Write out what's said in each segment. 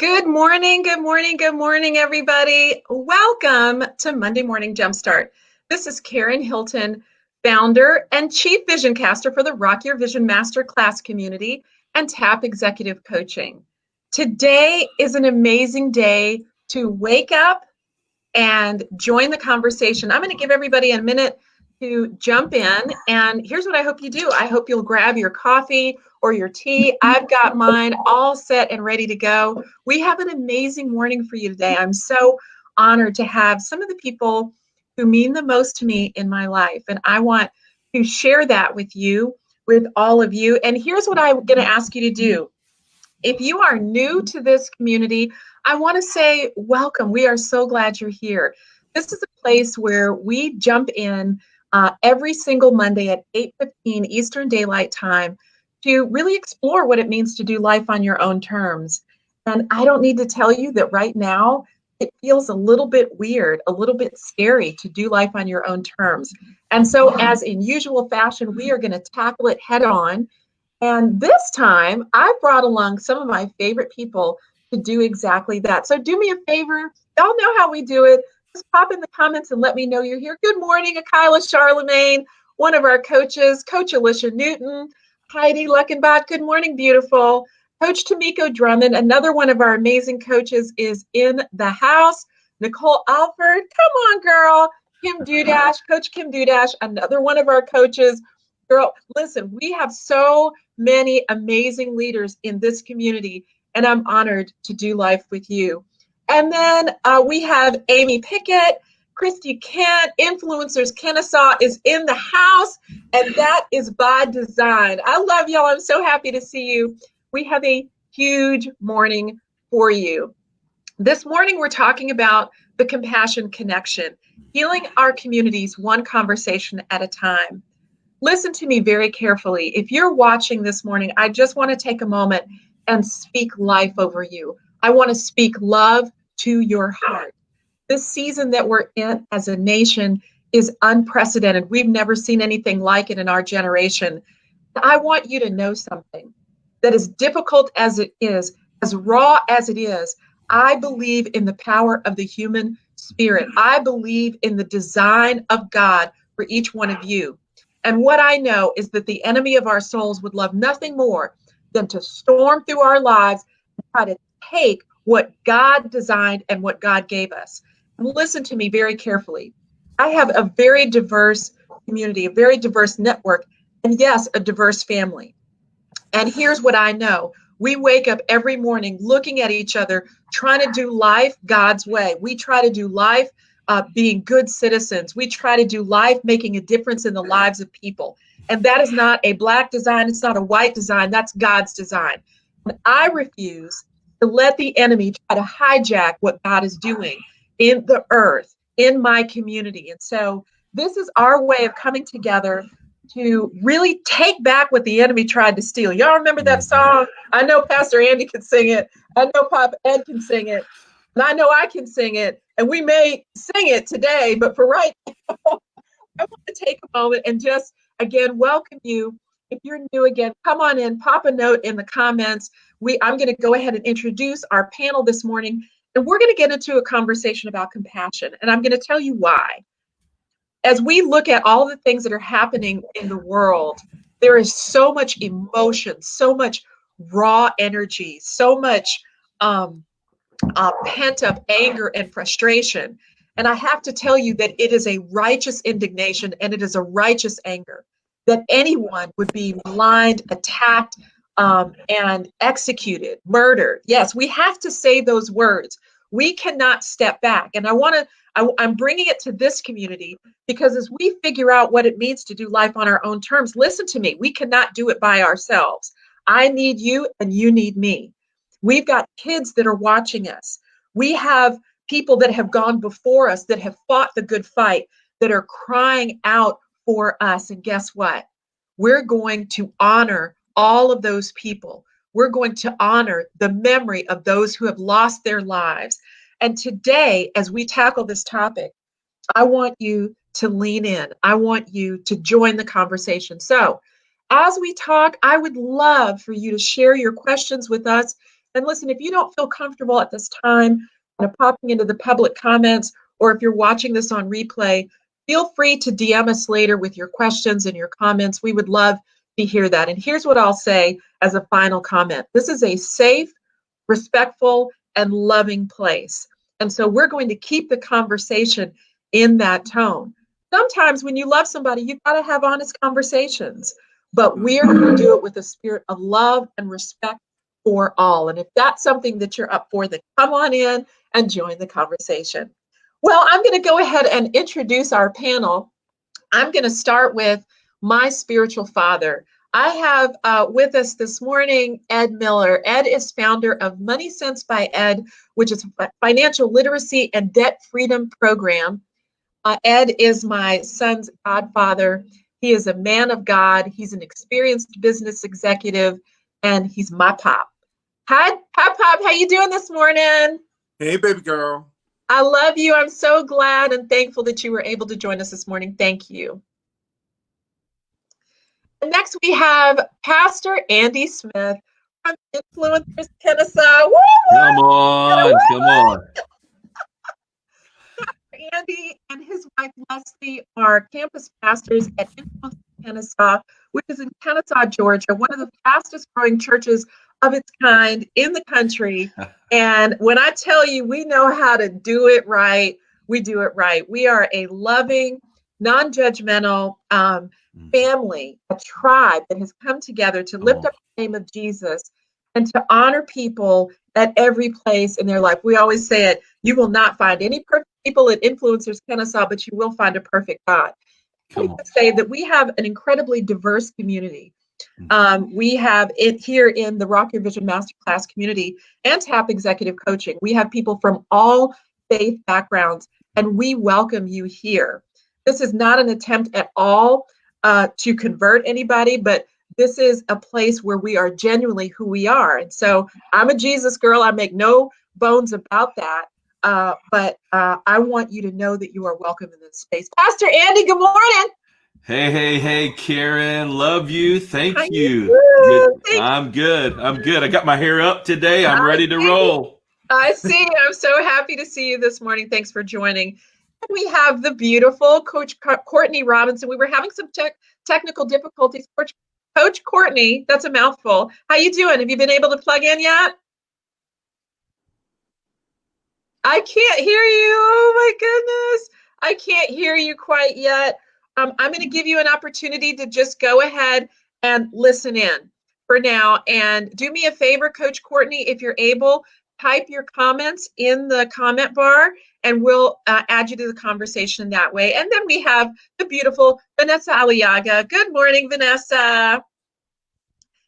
Good morning, good morning, good morning, everybody. Welcome to Monday Morning Jumpstart. This is Karen Hilton, founder and chief vision caster for the Rock Your Vision Masterclass community and TAP Executive Coaching. Today is an amazing day to wake up and join the conversation. I'm going to give everybody a minute to jump in. And here's what I hope you do. I hope you'll grab your coffee or your tea. I've got mine all set and ready to go. We have an amazing morning for you today. I'm so honored to have some of the people who mean the most to me in my life. And I want to share that with you, with all of you. And here's what I'm going to ask you to do. If you are new to this community, I want to say welcome. We are so glad you're here. This is a place where we jump in every single Monday at 8:15 Eastern Daylight Time to really explore what it means to do life on your own terms. And I don't need to tell you that right now it feels a little bit weird, a little bit scary to do life on your own terms. And so, as in usual fashion, we are going to tackle it head on. And this time, I brought along some of my favorite people to do exactly that. So do me a favor. Y'all know how we do it. Just pop in the comments and let me know you're here. Good morning, Akila Charlemagne, one of our coaches, Coach Alicia Newton, Heidi Luckenbach. Good morning, beautiful. Coach Tamiko Drummond, another one of our amazing coaches, is in the house. Nicole Alford, come on, girl. Kim Dudash, Coach Kim Dudash, another one of our coaches. Girl, listen, we have so many amazing leaders in this community, and I'm honored to do life with you. And then we have Amy Pickett, Christy Kent, Influencers Kennesaw is in the house, and that is by design. I love y'all. I'm so happy to see you. We have a huge morning for you. This morning, we're talking about the compassion connection, healing our communities one conversation at a time. Listen to me very carefully. If you're watching this morning, I just want to take a moment and speak life over you. I want to speak love to your heart. This season that we're in as a nation is unprecedented. We've never seen anything like it in our generation. I want you to know something. That as difficult as it is, as raw as it is, I believe in the power of the human spirit. I believe in the design of God for each one of you. And what I know is that the enemy of our souls would love nothing more than to storm through our lives and try to take what God designed and what God gave us. And listen to me very carefully. I have a very diverse community, a very diverse network, and yes, a diverse family. And here's what I know. We wake up every morning looking at each other, trying to do life God's way. We try to do life being good citizens. We try to do life making a difference in the lives of people. And that is not a Black design. It's not a white design. That's God's design. And I refuse to let the enemy try to hijack what God is doing in the earth, in my community. And so this is our way of coming together to really take back what the enemy tried to steal. Y'all remember that song? I know Pastor Andy can sing it. I know Papa Ed can sing it. And I know I can sing it. And we may sing it today, but for right now, I want to take a moment and just, again, welcome you. If you're new again, come on in, pop a note in the comments. I'm going to go ahead and introduce our panel this morning, and we're going to get into a conversation about compassion. And I'm going to tell you why. As we look at all the things that are happening in the world, there is so much emotion, so much raw energy, so much pent up anger and frustration. And I have to tell you that it is a righteous indignation and it is a righteous anger that anyone would be maligned, attacked, and executed, murdered. Yes, we have to say those words. We cannot step back. And I'm bringing it to this community because as we figure out what it means to do life on our own terms, listen to me, we cannot do it by ourselves. I need you and you need me. We've got kids that are watching us. We have people that have gone before us that have fought the good fight, that are crying out for us. And guess what? We're going to honor all of those people. We're going to honor the memory of those who have lost their lives. And today, as we tackle this topic, I want you to lean in. I want you to join the conversation. So as we talk, I would love for you to share your questions with us. And listen, if you don't feel comfortable at this time, popping into the public comments, or if you're watching this on replay, feel free to DM us later with your questions and your comments. We would love to hear that. And here's what I'll say as a final comment. This is a safe, respectful, and loving place. And so we're going to keep the conversation in that tone. Sometimes when you love somebody, you've got to have honest conversations, but we're going to do it with a spirit of love and respect for all. And if that's something that you're up for, then come on in and join the conversation. Well, I'm going to go ahead and introduce our panel. I'm going to start with my spiritual father. I have with us this morning Ed Miller. Ed is founder of Money Sense by Ed, which is a financial literacy and debt freedom program. Ed is my son's godfather. He is a man of God. He's an experienced business executive, and he's my pop. Hi, Pop. How you doing this morning? Hey, baby girl. I love you. I'm so glad and thankful that you were able to join us this morning. Thank you. And next, we have Pastor Andy Smith from Influencers Kennesaw. Woo, woo! Come on. Andy and his wife Leslie are campus pastors at Influencers Kennesaw, which is in Kennesaw, Georgia, one of the fastest growing churches of its kind in the country. And when I tell you we know how to do it right, we do it right. We are a loving, non-judgmental family, a tribe that has come together to lift up the name of Jesus and to honor people at every place in their life. We always say it, you will not find any perfect people at Influencers Kennesaw, but you will find a perfect God. I would say that we have an incredibly diverse community. We have it here in the Rock Your Vision Masterclass community and TAP Executive Coaching. We have people from all faith backgrounds, and we welcome you here. This is not an attempt at all to convert anybody, but this is a place where we are genuinely who we are. And so I'm a Jesus girl. I make no bones about that. But I want you to know that you are welcome in this space. Pastor Andy, good morning. Hey, Karen. Love you. Thank you. I'm good. I got my hair up today. I'm ready to roll. I see. I'm so happy to see you this morning. Thanks for joining. And we have the beautiful Coach Courtney Robinson. We were having some technical difficulties. Coach Courtney, that's a mouthful. How you doing? Have you been able to plug in yet? I can't hear you. Oh my goodness. I can't hear you quite yet. I'm going to give you an opportunity to just go ahead and listen in for now. And do me a favor, Coach Courtney, if you're able, type your comments in the comment bar and we'll add you to the conversation that way. And then we have the beautiful Vanessa Aliaga. Good morning, Vanessa.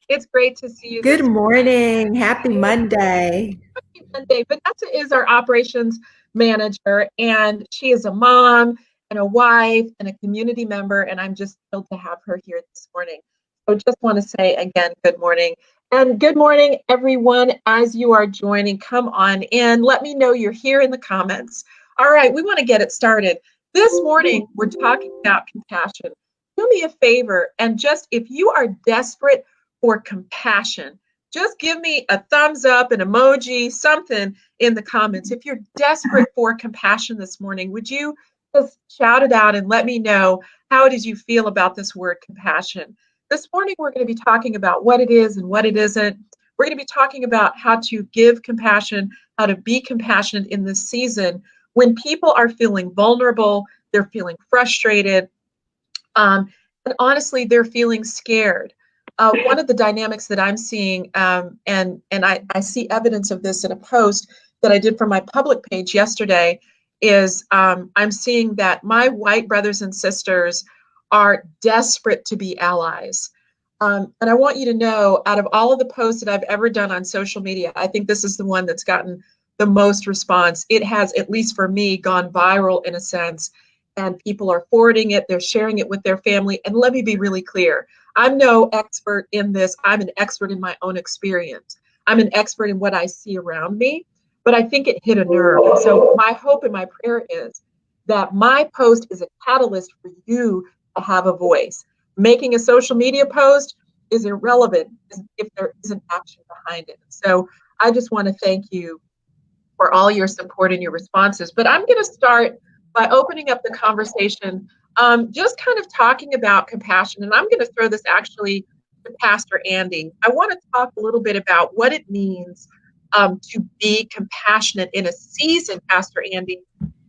It's great to see you. Good morning. Happy Monday. Happy Monday. Vanessa is our operations manager, and she is a mom and a wife and a community member, and I'm just thrilled to have her here this morning. So just want to say again, good morning. And good morning, everyone. As you are joining, come on in. Let me know you're here in the comments. All right, we want to get it started. This morning, we're talking about compassion. Do me a favor, and just if you are desperate for compassion, just give me a thumbs up, an emoji, something in the comments. If you're desperate for compassion this morning, would you just shout it out and let me know how did you feel about this word compassion? This morning, we're going to be talking about what it is and what it isn't. We're going to be talking about how to give compassion, how to be compassionate in this season when people are feeling vulnerable, they're feeling frustrated, and honestly, they're feeling scared. One of the dynamics that I'm seeing, and I see evidence of this in a post that I did for my public page yesterday, is I'm seeing that my white brothers and sisters are desperate to be allies. And I want you to know, out of all of the posts that I've ever done on social media, I think this is the one that's gotten the most response. It has, at least for me, gone viral in a sense, and people are forwarding it, they're sharing it with their family. And let me be really clear. I'm no expert in this. I'm an expert in my own experience. I'm an expert in what I see around me, but I think it hit a nerve. And so my hope and my prayer is that my post is a catalyst for you to have a voice. Making a social media post is irrelevant if there isn't action behind it. So I just want to thank you for all your support and your responses. But I'm going to start by opening up the conversation, just kind of talking about compassion. And I'm going to throw this actually to Pastor Andy. I want to talk a little bit about what it means to be compassionate in a season, Pastor Andy,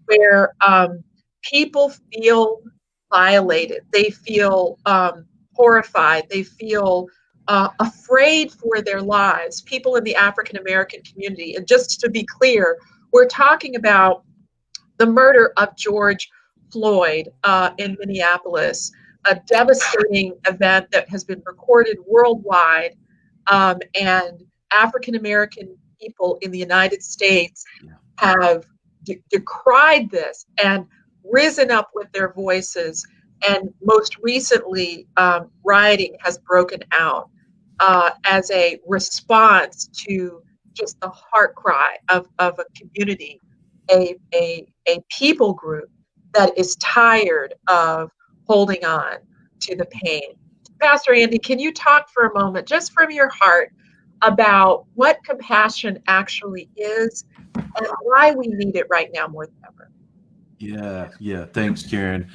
where people feel violated, they feel horrified, they feel afraid for their lives, people in the African American community. And just to be clear, we're talking about the murder of George Floyd in Minneapolis, a devastating event that has been recorded worldwide. And African American people in the United States have decried this and risen up with their voices. And most recently, rioting has broken out as a response to just the heart cry of a community, a people group that is tired of holding on to the pain. Pastor Andy, can you talk for a moment, just from your heart, about what compassion actually is and why we need it right now more than ever? Yeah. Thanks, Karen.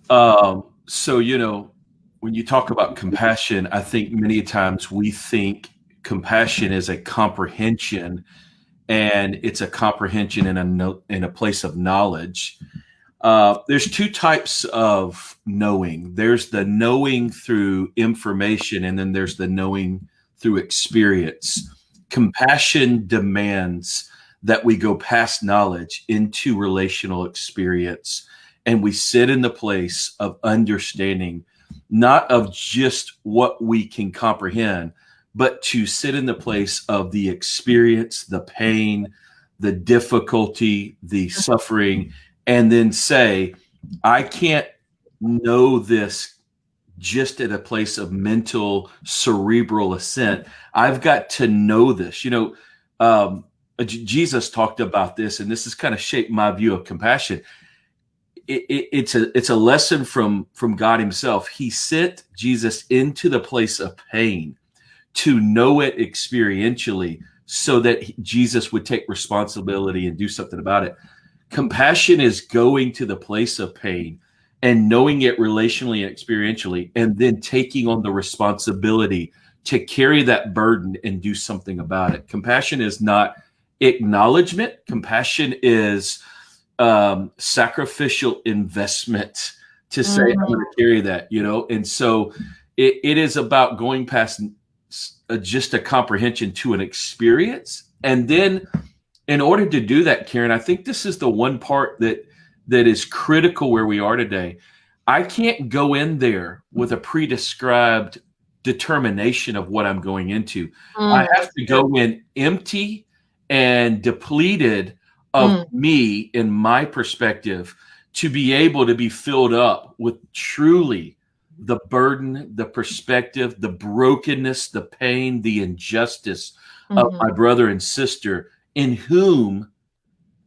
So, when you talk about compassion, I think many times we think compassion is a comprehension, and it's a comprehension in a place of knowledge. There's two types of knowing. There's the knowing through information, and then there's the knowing through experience. Compassion demands that we go past knowledge into relational experience, and we sit in the place of understanding, not of just what we can comprehend, but to sit in the place of the experience, the pain, the difficulty, the suffering, and then say, I can't know this just at a place of mental, cerebral assent. I've got to know this. Jesus talked about this, and this has kind of shaped my view of compassion. It's a lesson from God himself. He sent Jesus into the place of pain to know it experientially so that Jesus would take responsibility and do something about it. Compassion is going to the place of pain and knowing it relationally and experientially, and then taking on the responsibility to carry that burden and do something about it. Compassion is not acknowledgement. Compassion is sacrificial investment to say, I'm going to carry that, and so it is about going past just a comprehension to an experience. And then in order to do that, Karen, I think this is the one part that is critical where we are today. I can't go in there with a pre-described determination of what I'm going into. I have to go in empty and depleted of me in my perspective to be able to be filled up with truly the burden, the perspective, the brokenness, the pain, the injustice of my brother and sister in whom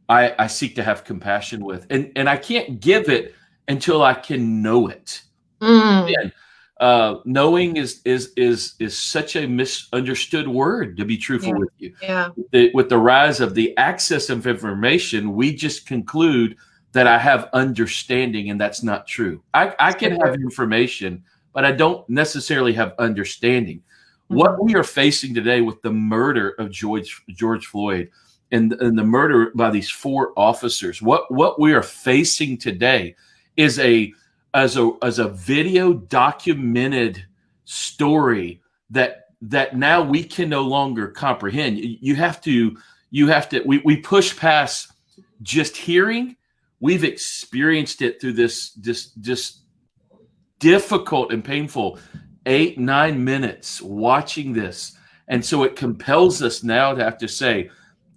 I seek to have compassion with. And I can't give it until I can know it. And, knowing is such a misunderstood word, to be truthful with you. With the rise of the access of information, we just conclude that I have understanding, and that's not true. I can have information, but I don't necessarily have understanding. What we are facing today with the murder of George Floyd and the murder by these 4 officers, what we are facing today is as a video documented story that now we can no longer comprehend. We push past just hearing. We've experienced it through this difficult and painful 8-9 minutes watching this. And so it compels us now to have to say,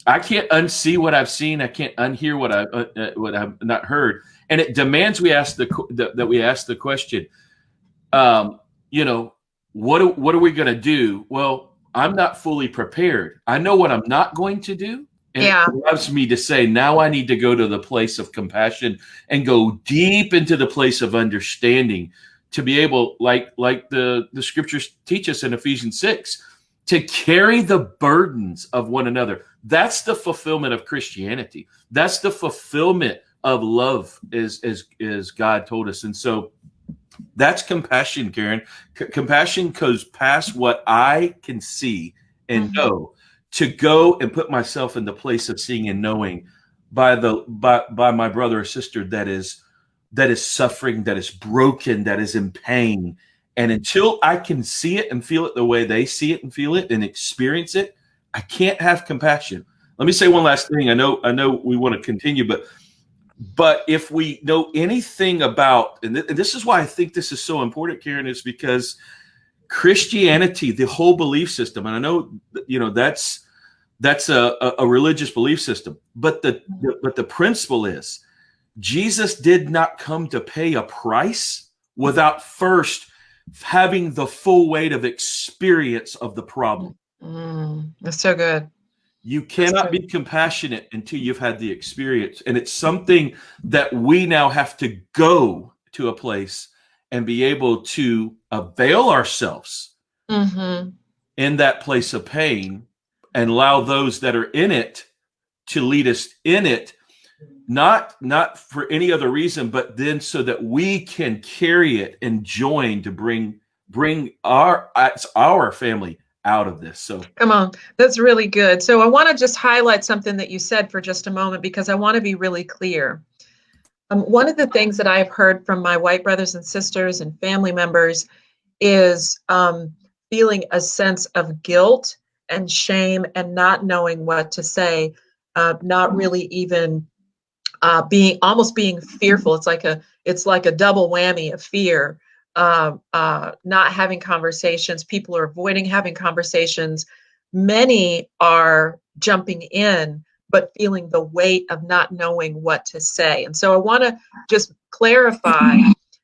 I can't unsee what I've seen. I can't unhear what I've not heard. And it demands we ask that we ask the question, what are we going to do? Well, I'm not fully prepared. I know what I'm not going to do. And it allows me to say, now I need to go to the place of compassion and go deep into the place of understanding to be able, like the scriptures teach us in Ephesians 6, to carry the burdens of one another. That's the fulfillment of Christianity. That's the fulfillment of love, as God told us. And so that's compassion, Karen. Compassion goes past what I can see and know, to go and put myself in the place of seeing and knowing by my brother or sister that is suffering, that is broken, that is in pain. And until I can see it and feel it the way they see it and feel it and experience it, I can't have compassion. Let me say one last thing. I know we want to continue, but if we know anything about, and this is why I think this is so important, Karen, is because Christianity, the whole belief system, and I know that's a religious belief system, but the principle is Jesus did not come to pay a price without first having the full weight of experience of the problem. That's so good. You cannot be compassionate until you've had the experience. And it's something that we now have to go to a place and be able to avail ourselves in that place of pain and allow those that are in it to lead us in it, not for any other reason, but then so that we can carry it and join to bring our family out of this. So come on, that's really good. So I want to just highlight something that you said for just a moment, because I want to be really clear. One of the things that I've heard from my white brothers and sisters and family members is feeling a sense of guilt and shame and not knowing what to say, not really even being fearful. It's like a double whammy of fear. Not having conversations. People are avoiding having conversations. Many are jumping in, but feeling the weight of not knowing what to say. And so I want to just clarify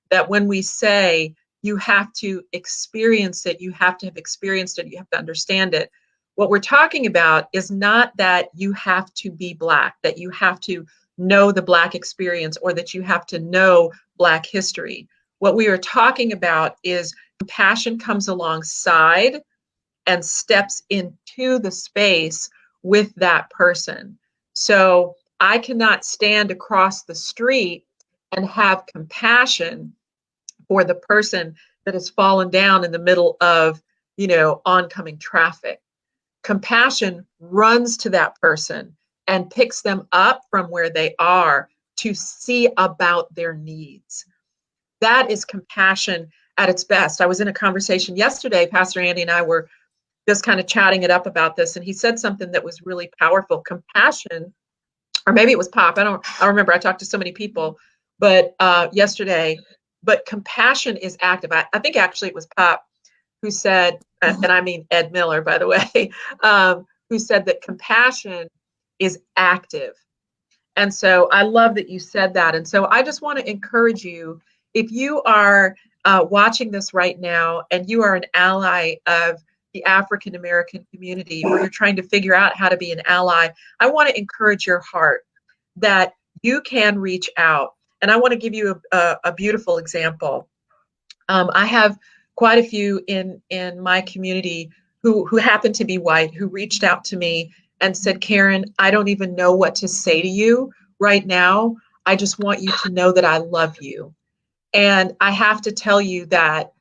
that when we say you have to experience it, you have to have experienced it, you have to understand it. What we're talking about is not that you have to be Black, that you have to know the Black experience, or that you have to know Black history. What we are talking about is compassion comes alongside and steps into the space with that person. So I cannot stand across the street and have compassion for the person that has fallen down in the middle of, oncoming traffic. Compassion runs to that person and picks them up from where they are to see about their needs. That is compassion at its best. I was in a conversation yesterday, Pastor Andy and I were just kind of chatting it up about this, and he said something that was really powerful. Compassion, or maybe it was Pop, I don't remember, I talked to so many people, but yesterday, but compassion is active. I think actually it was Pop who said, and I mean Ed Miller, by the way, who said that compassion is active. And so I love that you said that. And so I just want to encourage you, if you are watching this right now and you are an ally of the African American community, or you're trying to figure out how to be an ally, I want to encourage your heart that you can reach out. And I want to give you a beautiful example. I have quite a few in my community who happen to be white, who reached out to me and said, Karen, I don't even know what to say to you right now. I just want you to know that I love you. And I have to tell you that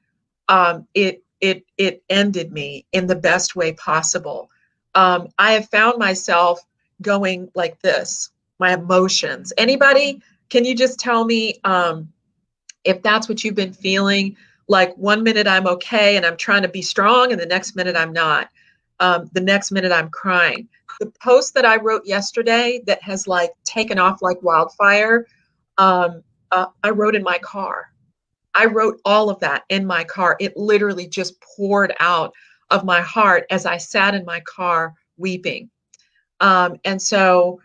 it ended me in the best way possible. I have found myself going like this, my emotions. Anybody, can you just tell me if that's what you've been feeling? Like 1 minute I'm okay and I'm trying to be strong, and the next minute I'm not. The next minute I'm crying. The post that I wrote yesterday that has taken off like wildfire, I wrote in my car. I wrote all of that in my car. It literally just poured out of my heart as I sat in my car weeping. And so,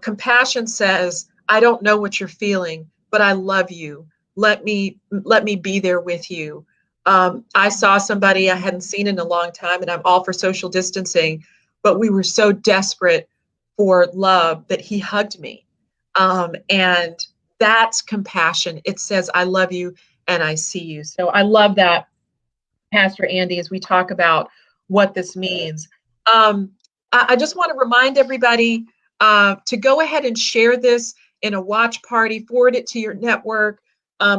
compassion says, I don't know what you're feeling, but I love you. Let me be there with you. I saw somebody I hadn't seen in a long time, and I'm all for social distancing, but we were so desperate for love that he hugged me. And that's compassion. It says, I love you, and I see you. So I love that, Pastor Andy, as we talk about what this means. I just want to remind everybody to go ahead and share this in a watch party, forward it to your network,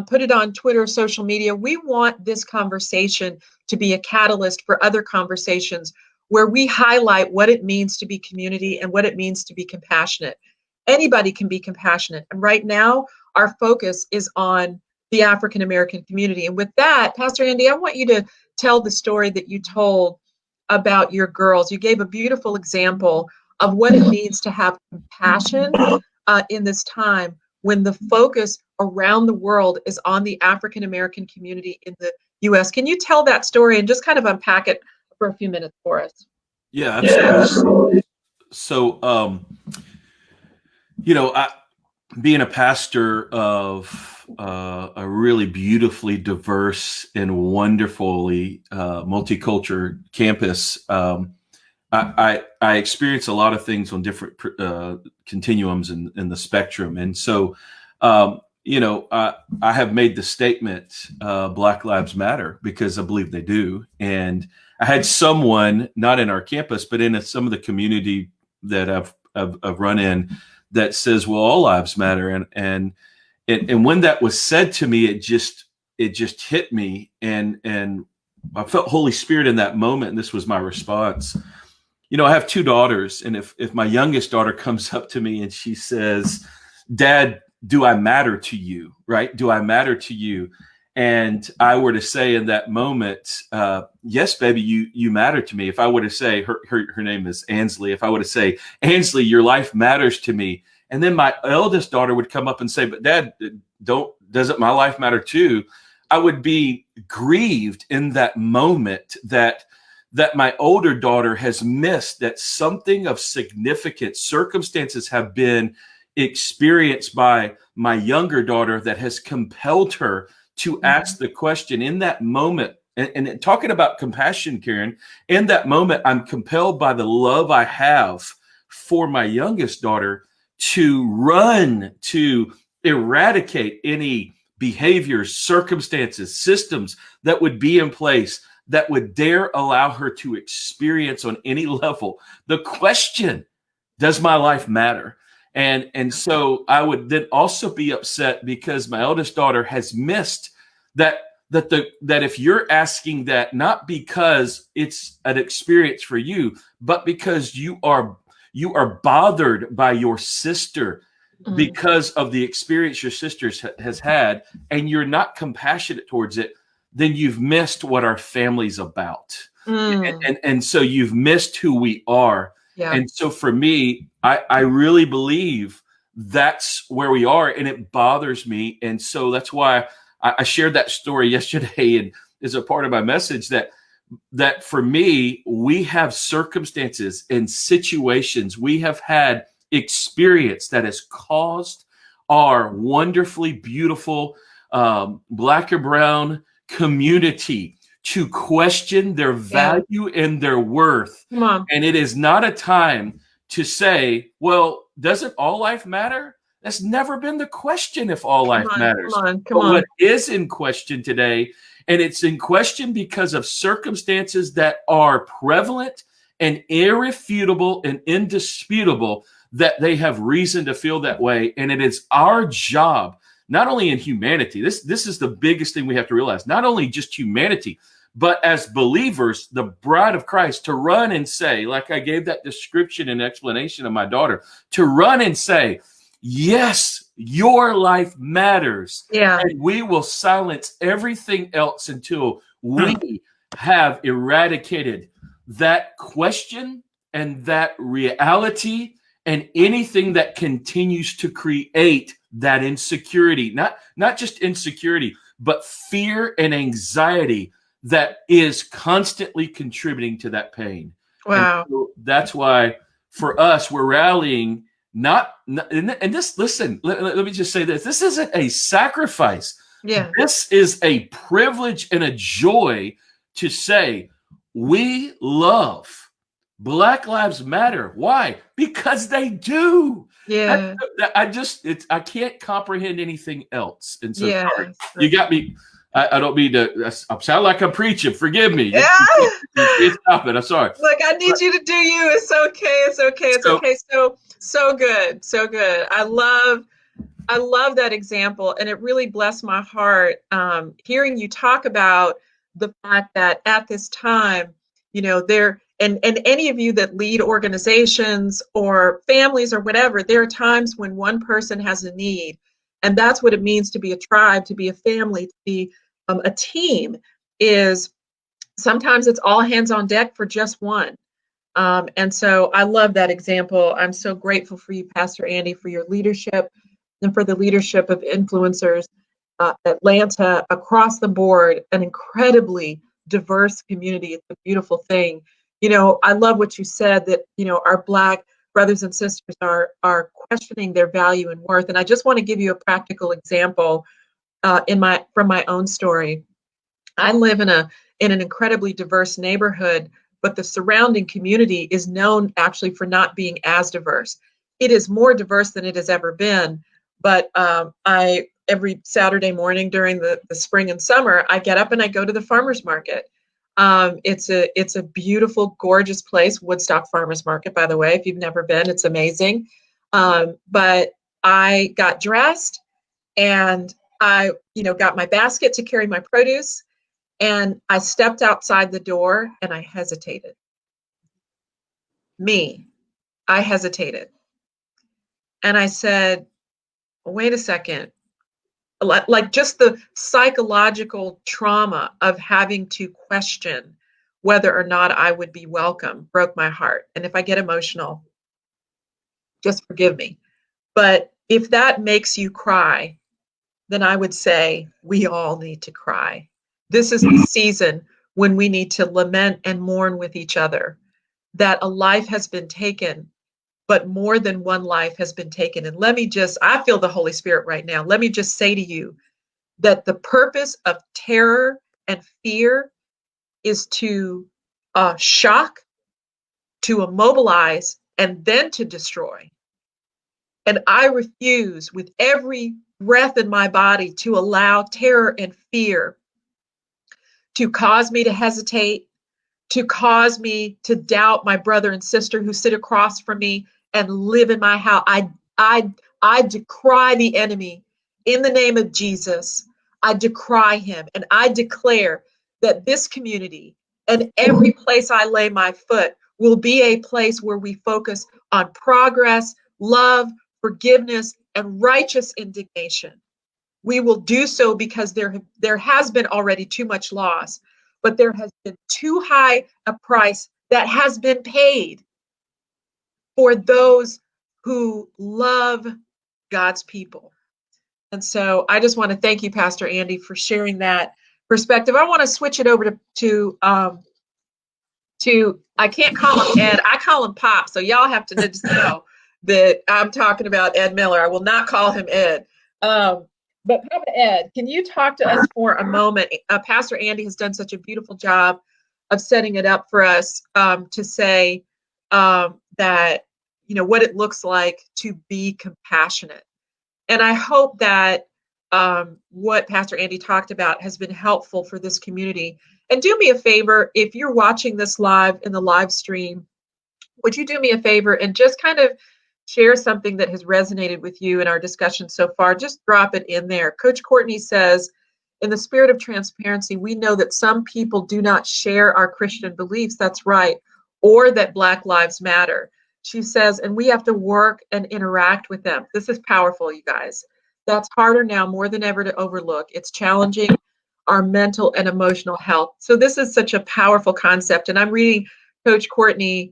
put it on Twitter, social media. We want this conversation to be a catalyst for other conversations where we highlight what it means to be community and what it means to be compassionate. Anybody can be compassionate. And right now, our focus is on the African American community. And with that, Pastor Andy, I want you to tell the story that you told about your girls. You gave a beautiful example of what it means to have compassion in this time when the focus around the world is on the African American community in the U.S. Can you tell that story and just kind of unpack it for a few minutes for us? Yeah, absolutely. So, being a pastor of a really beautifully diverse and wonderfully multicultural campus, I experience a lot of things on different continuums in the spectrum. And so, I have made the statement, Black Lives Matter, because I believe they do. And I had someone, not in our campus, but in some of the community that I've run in, that says, well, all lives matter. And when that was said to me, it just hit me. And I felt Holy Spirit in that moment. And this was my response. I have two daughters. And if my youngest daughter comes up to me and she says, Dad, do I matter to you? Right? Do I matter to you? And I were to say in that moment, yes, baby, you matter to me. If I were to say, her name is Ansley. If I were to say, Ansley, your life matters to me. And then my eldest daughter would come up and say, but Dad, doesn't my life matter too? I would be grieved in that moment that my older daughter has missed that something of significant circumstances have been experienced by my younger daughter that has compelled her to ask the question in that moment. And talking about compassion, Karen, in that moment, I'm compelled by the love I have for my youngest daughter to run to eradicate any behaviors, circumstances, systems that would be in place that would dare allow her to experience on any level the question, does my life matter? And so I would then also be upset because my eldest daughter has missed that if you're asking that, not because it's an experience for you, but because you are bothered by your sister because of the experience your sister has had, and you're not compassionate towards it, then you've missed what our family's about. And so you've missed who we are. Yeah. And so for me, I really believe that's where we are, and it bothers me. And so that's why I shared that story yesterday, and is a part of my message that for me, we have circumstances and situations, we have had experience that has caused our wonderfully beautiful Black or brown community to question their value and their worth. And it is not a time to say, well, doesn't all life matter? That's never been the question if all life matters. But what is in question today, and it's in question because of circumstances that are prevalent and irrefutable and indisputable, that they have reason to feel that way. And it is our job, not only in humanity, this is the biggest thing we have to realize, not only just humanity, but as believers, the bride of Christ, to run and say, like I gave that description and explanation of my daughter, to run and say, yes, your life matters. Yeah. And we will silence everything else until we have eradicated that question and that reality and anything that continues to create that insecurity, not just insecurity, but fear and anxiety that is constantly contributing to that pain. Wow. And so that's why for us, we're rallying and this, listen, let me just say this isn't a sacrifice. Yeah. This is a privilege and a joy to say, we love Black Lives Matter. Why? Because they do. Yeah. I can't comprehend anything else. And so sorry, you got me. I don't mean to. I sound like I'm preaching. Forgive me. Yeah. You can't stop it. I'm sorry. Look, I need you to do you. It's okay. It's okay. It's So- okay. So good. So good. I love that example, and it really blessed my heart hearing you talk about the fact that at this time, there and any of you that lead organizations or families or whatever, there are times when one person has a need, and that's what it means to be a tribe, to be a family, to be a team. Is sometimes it's all hands on deck for just one. And so I love that example. I'm so grateful for you, Pastor Andy, for your leadership and for the leadership of influencers, Atlanta, across the board, an incredibly diverse community. It's a beautiful thing. I love what you said that, our Black brothers and sisters are questioning their value and worth. And I just want to give you a practical example from my own story. I live in an incredibly diverse neighborhood, but the surrounding community is known actually for not being as diverse. It is more diverse than it has ever been, but I every Saturday morning during the spring and summer, I get up and I go to the farmers market. It's a beautiful, gorgeous place, Woodstock Farmers Market, by the way. If you've never been, it's amazing. But I got dressed and I, got my basket to carry my produce. And I stepped outside the door and I hesitated. I hesitated. And I said, wait a second. Like just the psychological trauma of having to question whether or not I would be welcome broke my heart. And if I get emotional, just forgive me. But if that makes you cry, then I would say we all need to cry. This is the season when we need to lament and mourn with each other that a life has been taken, but more than one life has been taken. And I feel the Holy Spirit right now. Let me just say to you that the purpose of terror and fear is to shock, to immobilize, and then to destroy. And I refuse with every breath in my body to allow terror and fear to cause me to hesitate, to cause me to doubt my brother and sister who sit across from me and live in my house. I decry the enemy in the name of Jesus. I decry him and I declare that this community and every place I lay my foot will be a place where we focus on progress, love, forgiveness, and righteous indignation. We will do so because there has been already too much loss, but there has been too high a price that has been paid for those who love God's people. And so I just want to thank you, Pastor Andy, for sharing that perspective. I want to switch it over to I can't call him Ed, I call him Pop. So y'all have to just know that I'm talking about Ed Miller. I will not call him Ed. But Papa Ed, can you talk to us for a moment? Pastor Andy has done such a beautiful job of setting it up for us to say that, what it looks like to be compassionate. And I hope that what Pastor Andy talked about has been helpful for this community. And do me a favor, if you're watching this live in the live stream, would you do me a favor and just kind of share something that has resonated with you in our discussion so far? Just drop it in there. Coach Courtney says, in the spirit of transparency, we know that some people do not share our Christian beliefs. That's right. Or that Black Lives Matter. She says, and we have to work and interact with them. This is powerful, you guys. That's harder now more than ever to overlook. It's challenging our mental and emotional health. So this is such a powerful concept. And I'm reading Coach Courtney's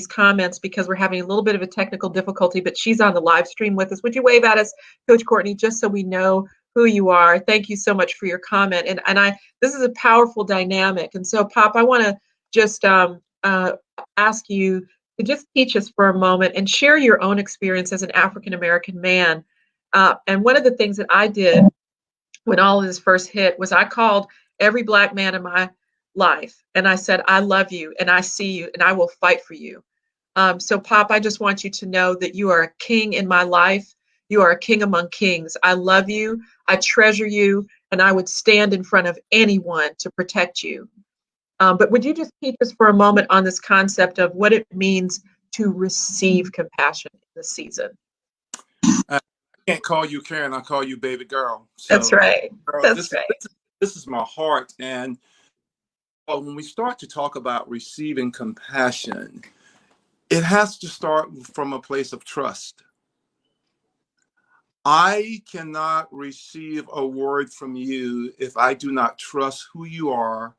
comments because we're having a little bit of a technical difficulty, but she's on the live stream with us. Would you wave at us, Coach Courtney, just so we know who you are? Thank you so much for your comment. And this is a powerful dynamic. And so, Pop, I want to just ask you to just teach us for a moment and share your own experience as an African-American man. And one of the things that I did when all of this first hit was I called every Black man in my life and I said, I love you and I see you and I will fight for you. So Pop, I just want you to know that you are a king in my life. You are a king among kings. I love you. I treasure you. and I would stand in front of anyone to protect you. But would you just teach us for a moment on this concept of what it means to receive compassion in this season? I can't call you Karen. I call you baby girl. That's So, right. girl, That's right. this is my heart. And when we start to talk about receiving compassion, it has to start from a place of trust. I cannot receive a word from you if I do not trust who you are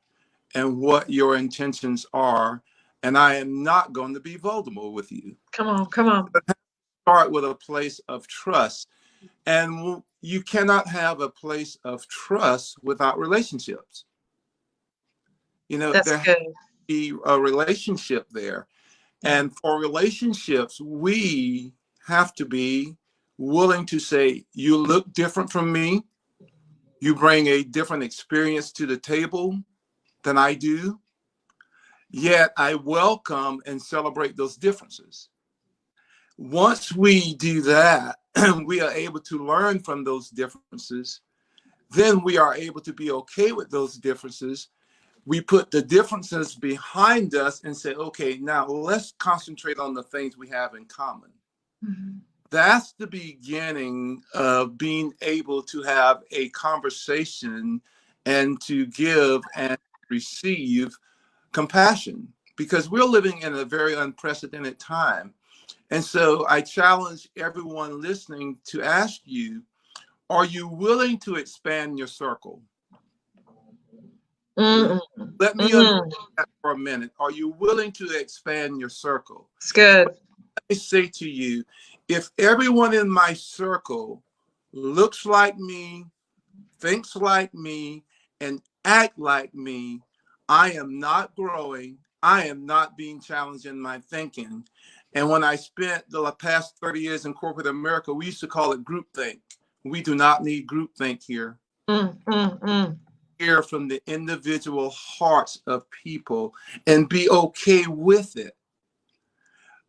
and what your intentions are. And I am not going to be vulnerable with you. Come on, come on. Start with a place of trust. And you cannot have a place of trust without relationships. That's There has good. to be a relationship there. And for relationships, we have to be willing to say, you look different from me. You bring a different experience to the table than I do. Yet I welcome and celebrate those differences. Once we do that, we are able to learn from those differences. Then we are able to be okay with those differences. We put the differences behind us and say, okay, now let's concentrate on the things we have in common. Mm-hmm. That's the beginning of being able to have a conversation and to give and receive compassion, because we're living in a very unprecedented time. And so I challenge everyone listening to ask you, are you willing to expand your circle? Mm-mm. Let me unpack that for a minute. Are you willing to expand your circle? It's good. Let me say to you, if everyone in my circle looks like me, thinks like me, and act like me, I am not growing. I am not being challenged in my thinking. And when I spent the past 30 years in corporate America, we used to call it groupthink. We do not need groupthink here. Hear from the individual hearts of people and be okay with it.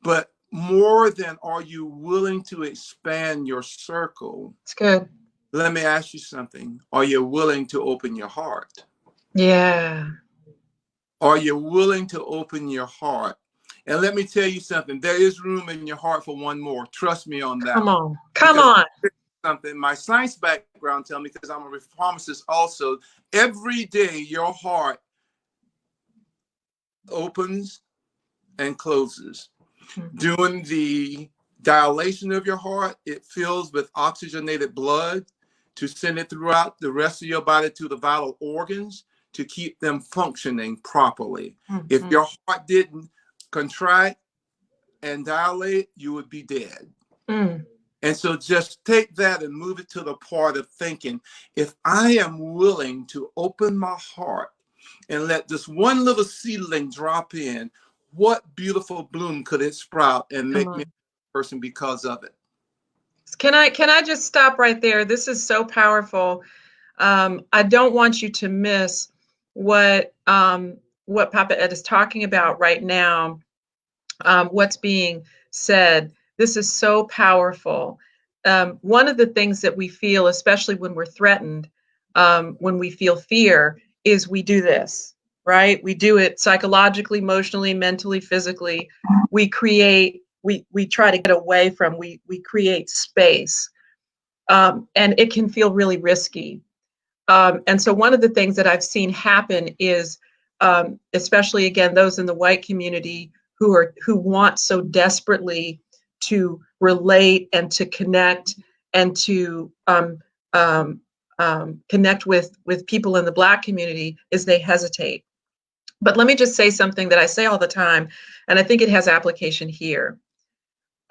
But more than, are you willing to expand your circle? It's good. Let me ask you something. Are you willing to open your heart? Yeah. Are you willing to open your heart? And let me tell you something. There is room in your heart for one more. Trust me on that. Come on. Come on. Something. My science background tells me, because I'm a pharmacist also, every day your heart opens and closes. During the dilation of your heart, it fills with oxygenated blood to send it throughout the rest of your body to the vital organs to keep them functioning properly. If your heart didn't contract and dilate, you would be dead. And so just take that and move it to the part of thinking, if I am willing to open my heart and let this one little seedling drop in, what beautiful bloom could it sprout and make me a person because of it? Can I just stop right there? This is so powerful. I don't want you to miss what Papa Ed is talking about right now. What's being said. This is so powerful. One of the things that we feel, especially when we're threatened, when we feel fear, is we do this, right? We do it psychologically, emotionally, mentally, physically. We try to get away from, we create space. And it can feel really risky. And so one of the things that I've seen happen is, especially again, those in the white community who want so desperately to relate and to connect and to connect with people in the Black community, is they hesitate. But let me just say something that I say all the time, and I think it has application here.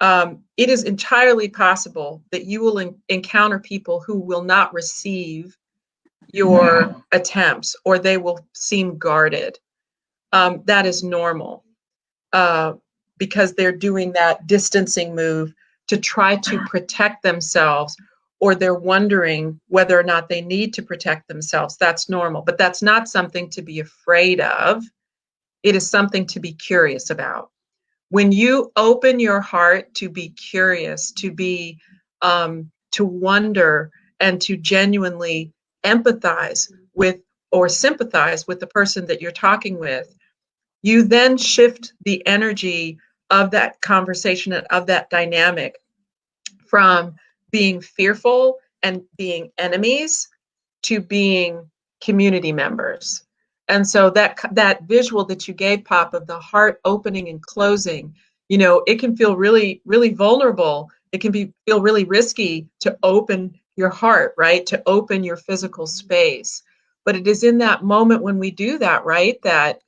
It is entirely possible that you will encounter people who will not receive your attempts, or they will seem guarded. That is normal, because they're doing that distancing move to try to protect themselves, or they're wondering whether or not they need to protect themselves. That's normal, but that's not something to be afraid of. It is something to be curious about. When you open your heart to be curious, to be to wonder, and to genuinely empathize with or sympathize with the person that you're talking with, you then shift the energy of that conversation and of that dynamic from being fearful and being enemies to being community members. And so that visual that you gave, Pop, of the heart opening and closing, it can feel really, really vulnerable. It can feel really risky to open your heart, right? To open your physical space. But it is in that moment when we do that, right, that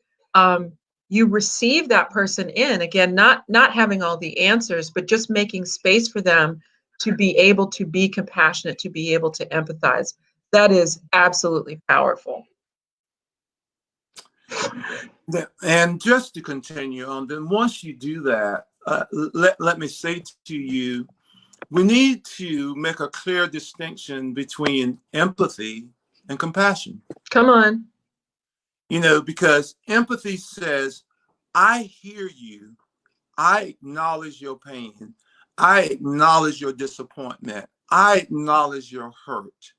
you receive that person in, again, not having all the answers, but just making space for them to be able to be compassionate, to be able to empathize. That is absolutely powerful. And just to continue on, then once you do that, let me say to you, we need to make a clear distinction between empathy and compassion. Come on. Because empathy says, I hear you. I acknowledge your pain. I acknowledge your disappointment. I acknowledge your hurt.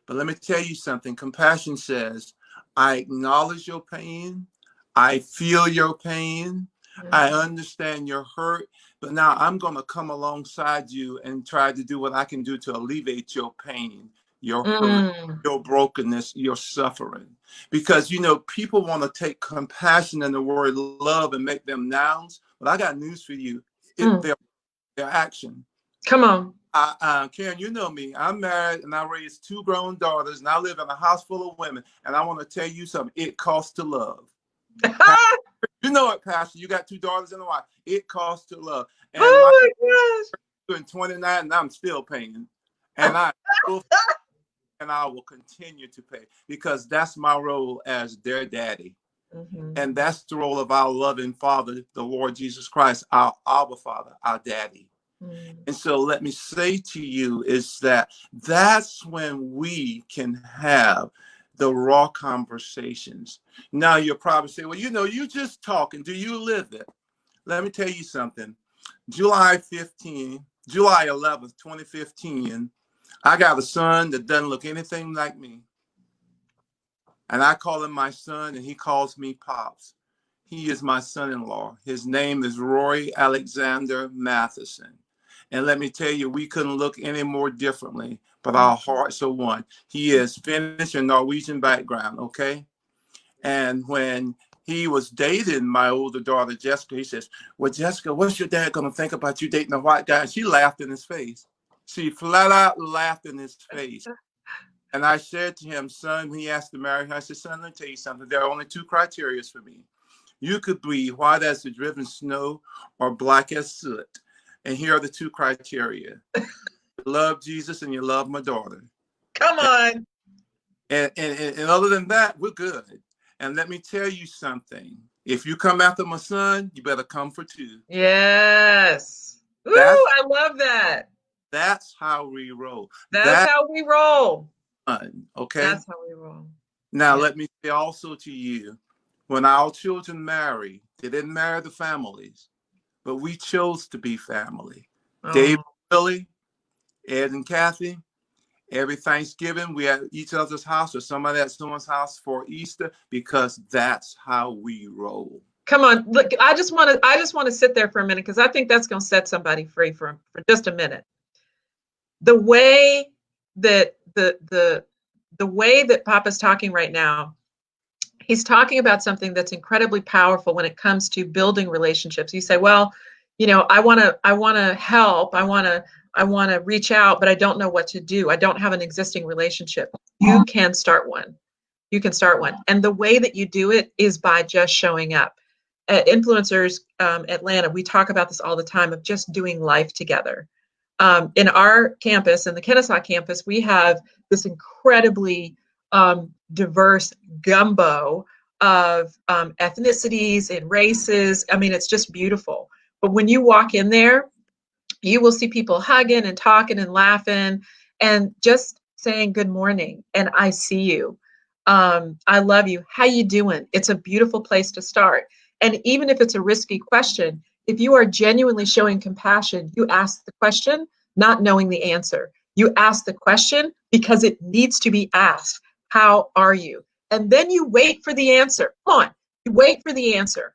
But let me tell you something. Compassion says, I acknowledge your pain. I feel your pain. I understand your hurt. But now I'm going to come alongside you and try to do what I can do to alleviate your pain, your hurt, your brokenness, your suffering. Because, people want to take compassion and the word love and make them nouns. But I got news for you. They're action. Come on. Karen, you know me. I'm married and I raised 2 grown daughters and I live in a house full of women. And I want to tell you something. It costs to love. You know it, Pastor. You got 2 daughters and a wife. It costs to love. And my gosh. I'm 29 and I'm still paying. And I will continue to pay because that's my role as their daddy. And that's the role of our loving Father, the Lord Jesus Christ, our Abba Father, our daddy. And so let me say to you is that's when we can have the raw conversations. Now you'll probably say, well, you just talking. Do you live it? Let me tell you something. July 11th, 2015, I got a son that doesn't look anything like me. And I call him my son and he calls me Pops. He is my son-in-law. His name is Roy Alexander Matheson. And let me tell you, we couldn't look any more differently, but our hearts are one. He is Finnish and Norwegian background, okay? And when he was dating my older daughter, Jessica, he says, well, Jessica, what's your dad going to think about you dating a white guy? And she laughed in his face. She flat out laughed in his face. And I said to him, son, when he asked to marry her, I said, son, let me tell you something. There are only 2 criteria for me. You could be white as the driven snow or black as soot. And here are the 2 criteria. You love Jesus and you love my daughter. Come on. And other than that, we're good. And let me tell you something. If you come after my son, you better come for 2. Yes. Ooh, I love that. That's how we roll. That's how we roll. Okay? That's how we roll. Now, let me say also to you, when our children marry, they didn't marry the families. But we chose to be family. Dave, Billy, Ed, and Kathy, every Thanksgiving, we at each other's house or somebody at someone's house for Easter because that's how we roll. Come on, look, I just want to sit there for a minute because I think that's going to set somebody free for just a minute. The way that the way that Papa's talking right now, he's talking about something that's incredibly powerful when it comes to building relationships. You say, well, I want to help. I want to reach out, but I don't know what to do. I don't have an existing relationship. You can start one. You can start one. And the way that you do it is by just showing up. At Influencers Atlanta, we talk about this all the time of just doing life together. In our campus, in the Kennesaw campus, we have this incredibly diverse gumbo of ethnicities and races. I mean, it's just beautiful. But when you walk in there, you will see people hugging and talking and laughing and just saying good morning. And I see you. I love you. How you doing? It's a beautiful place to start. And even if it's a risky question, if you are genuinely showing compassion, you ask the question, not knowing the answer. You ask the question because it needs to be asked. How are you? And then you wait for the answer. Come on, you wait for the answer.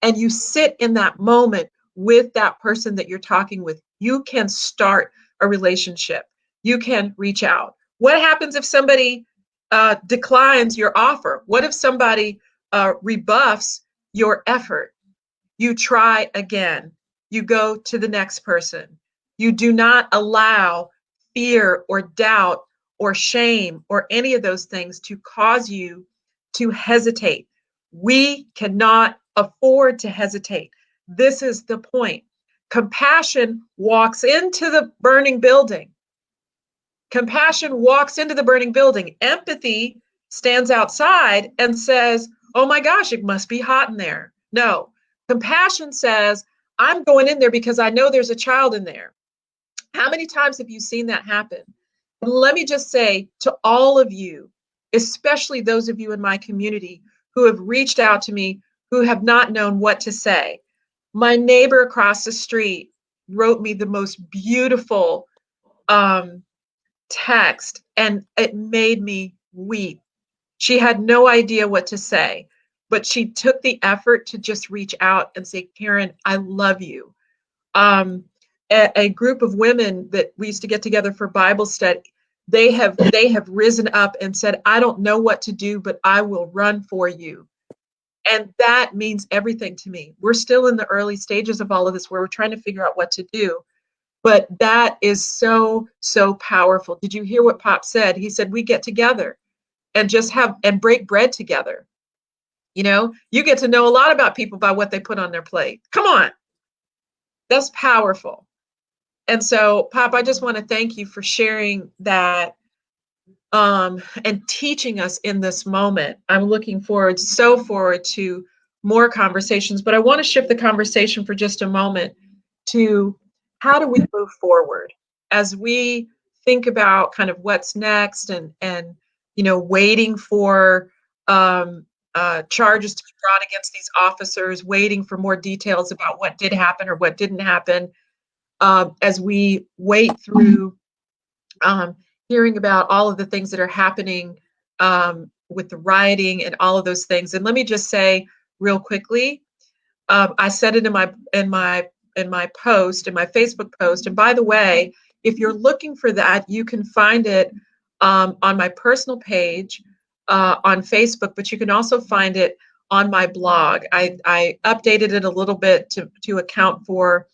And you sit in that moment with that person that you're talking with. You can start a relationship. You can reach out. What happens if somebody declines your offer? What if somebody rebuffs your effort? You try again. You go to the next person. You do not allow fear or doubt or shame or any of those things to cause you to hesitate. We cannot afford to hesitate. This is the point. Compassion walks into the burning building. Compassion walks into the burning building. Empathy stands outside and says, oh my gosh, it must be hot in there. No, compassion says, I'm going in there because I know there's a child in there. How many times have you seen that happen? And let me just say to all of you, especially those of you in my community who have reached out to me, who have not known what to say. My neighbor across the street wrote me the most beautiful text, and it made me weep. She had no idea what to say, but she took the effort to just reach out and say, Karen, I love you. A group of women that we used to get together for Bible study, they have risen up and said, I don't know what to do, but I will run for you. And that means everything to me. We're still in the early stages of all of this where we're trying to figure out what to do. But that is so, so powerful. Did you hear what Pop said? He said, we get together and just and break bread together. You know, you get to know a lot about people by what they put on their plate. Come on. That's powerful. And so, Pop, I just want to thank you for sharing that and teaching us in this moment. I'm looking forward to more conversations, but I want to shift the conversation for just a moment to how do we move forward as we think about kind of what's next and you know, waiting for charges to be brought against these officers, waiting for more details about what did happen or what didn't happen, as we wait through hearing about all of the things that are happening with the rioting and all of those things. And let me just say real quickly, I said it in my post, in my Facebook post. And by the way, if you're looking for that, you can find it on my personal page on Facebook, but you can also find it on my blog. I updated it a little bit to account for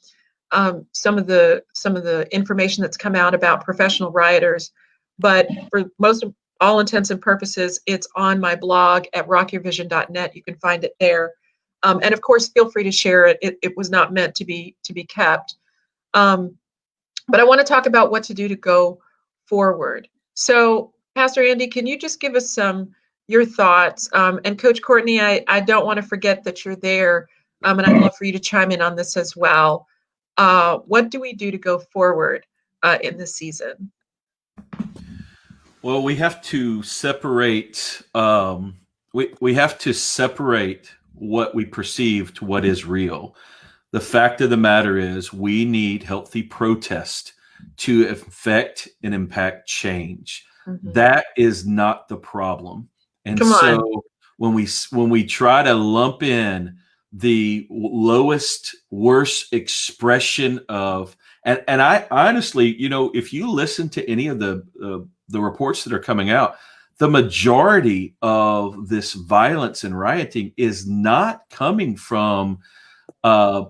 some of the information that's come out about professional rioters, but for all intents and purposes, it's on my blog at rockyourvision.net. You can find it there. And of course, feel free to share it. It was not meant to be kept. But I want to talk about what to do to go forward. So, Pastor Andy, can you just give us your thoughts? And Coach Courtney, I don't want to forget that you're there, and I'd love for you to chime in on this as well. What do we do to go forward in this season? Well, we have to separate. We have to separate what we perceive to what is real. The fact of the matter is, we need healthy protest to affect and impact change. Mm-hmm. That is not the problem. And when we try to lump in the lowest, worst expression of, and I honestly, you know, if you listen to any of the reports that are coming out, the majority of this violence and rioting is not coming from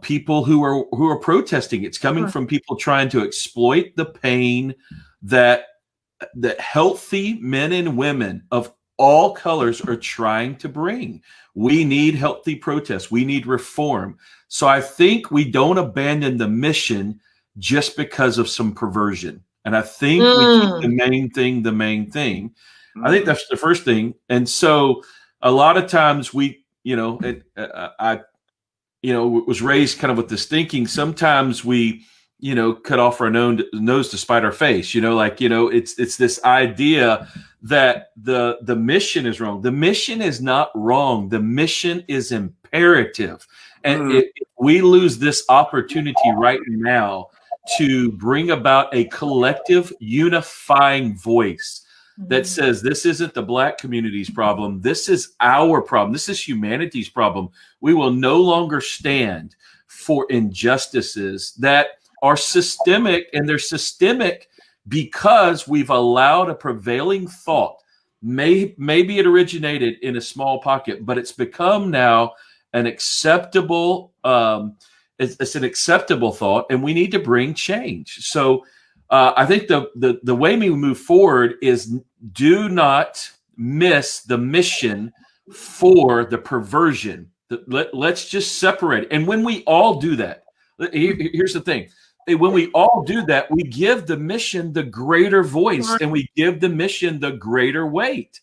people who are protesting. It's coming from people trying to exploit the pain that healthy men and women of all colors are trying to bring. We need healthy protests. We need reform. So I think we don't abandon the mission just because of some perversion. And I think we keep the main thing. I think that's the first thing. And so a lot of times I was raised kind of with this thinking. Sometimes we, cut off our nose to spite our face, it's this idea that the mission is wrong. The mission is not wrong. The mission is imperative. And if we lose this opportunity right now to bring about a collective unifying voice that says this isn't the Black community's problem. This is our problem. This is humanity's problem. We will no longer stand for injustices that are systemic, and they're systemic because we've allowed a prevailing thought. Maybe it originated in a small pocket, but it's become now an acceptable it's an acceptable thought, and we need to bring change. So I think the way we move forward is do not miss the mission for the perversion. Let's just separate it. And when we all do that, here's the thing. When we all do that, we give the mission the greater voice, and we give the mission the greater weight.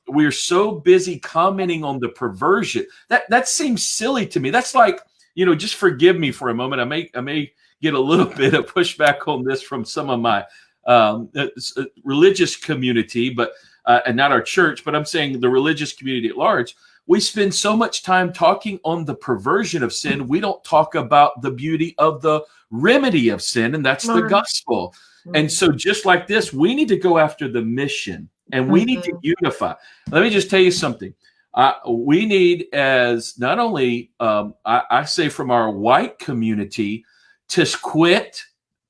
We're so busy commenting on the perversion. That seems silly to me. That's like, just forgive me for a moment. I may get a little bit of pushback on this from some of my religious community, but and not our church, but I'm saying the religious community at large. We spend so much time talking on the perversion of sin. We don't talk about the beauty of the remedy of sin, and that's the gospel. And so just like this, we need to go after the mission, and we need to unify. Let me just tell you something. We need, as not only, I say from our white community, to quit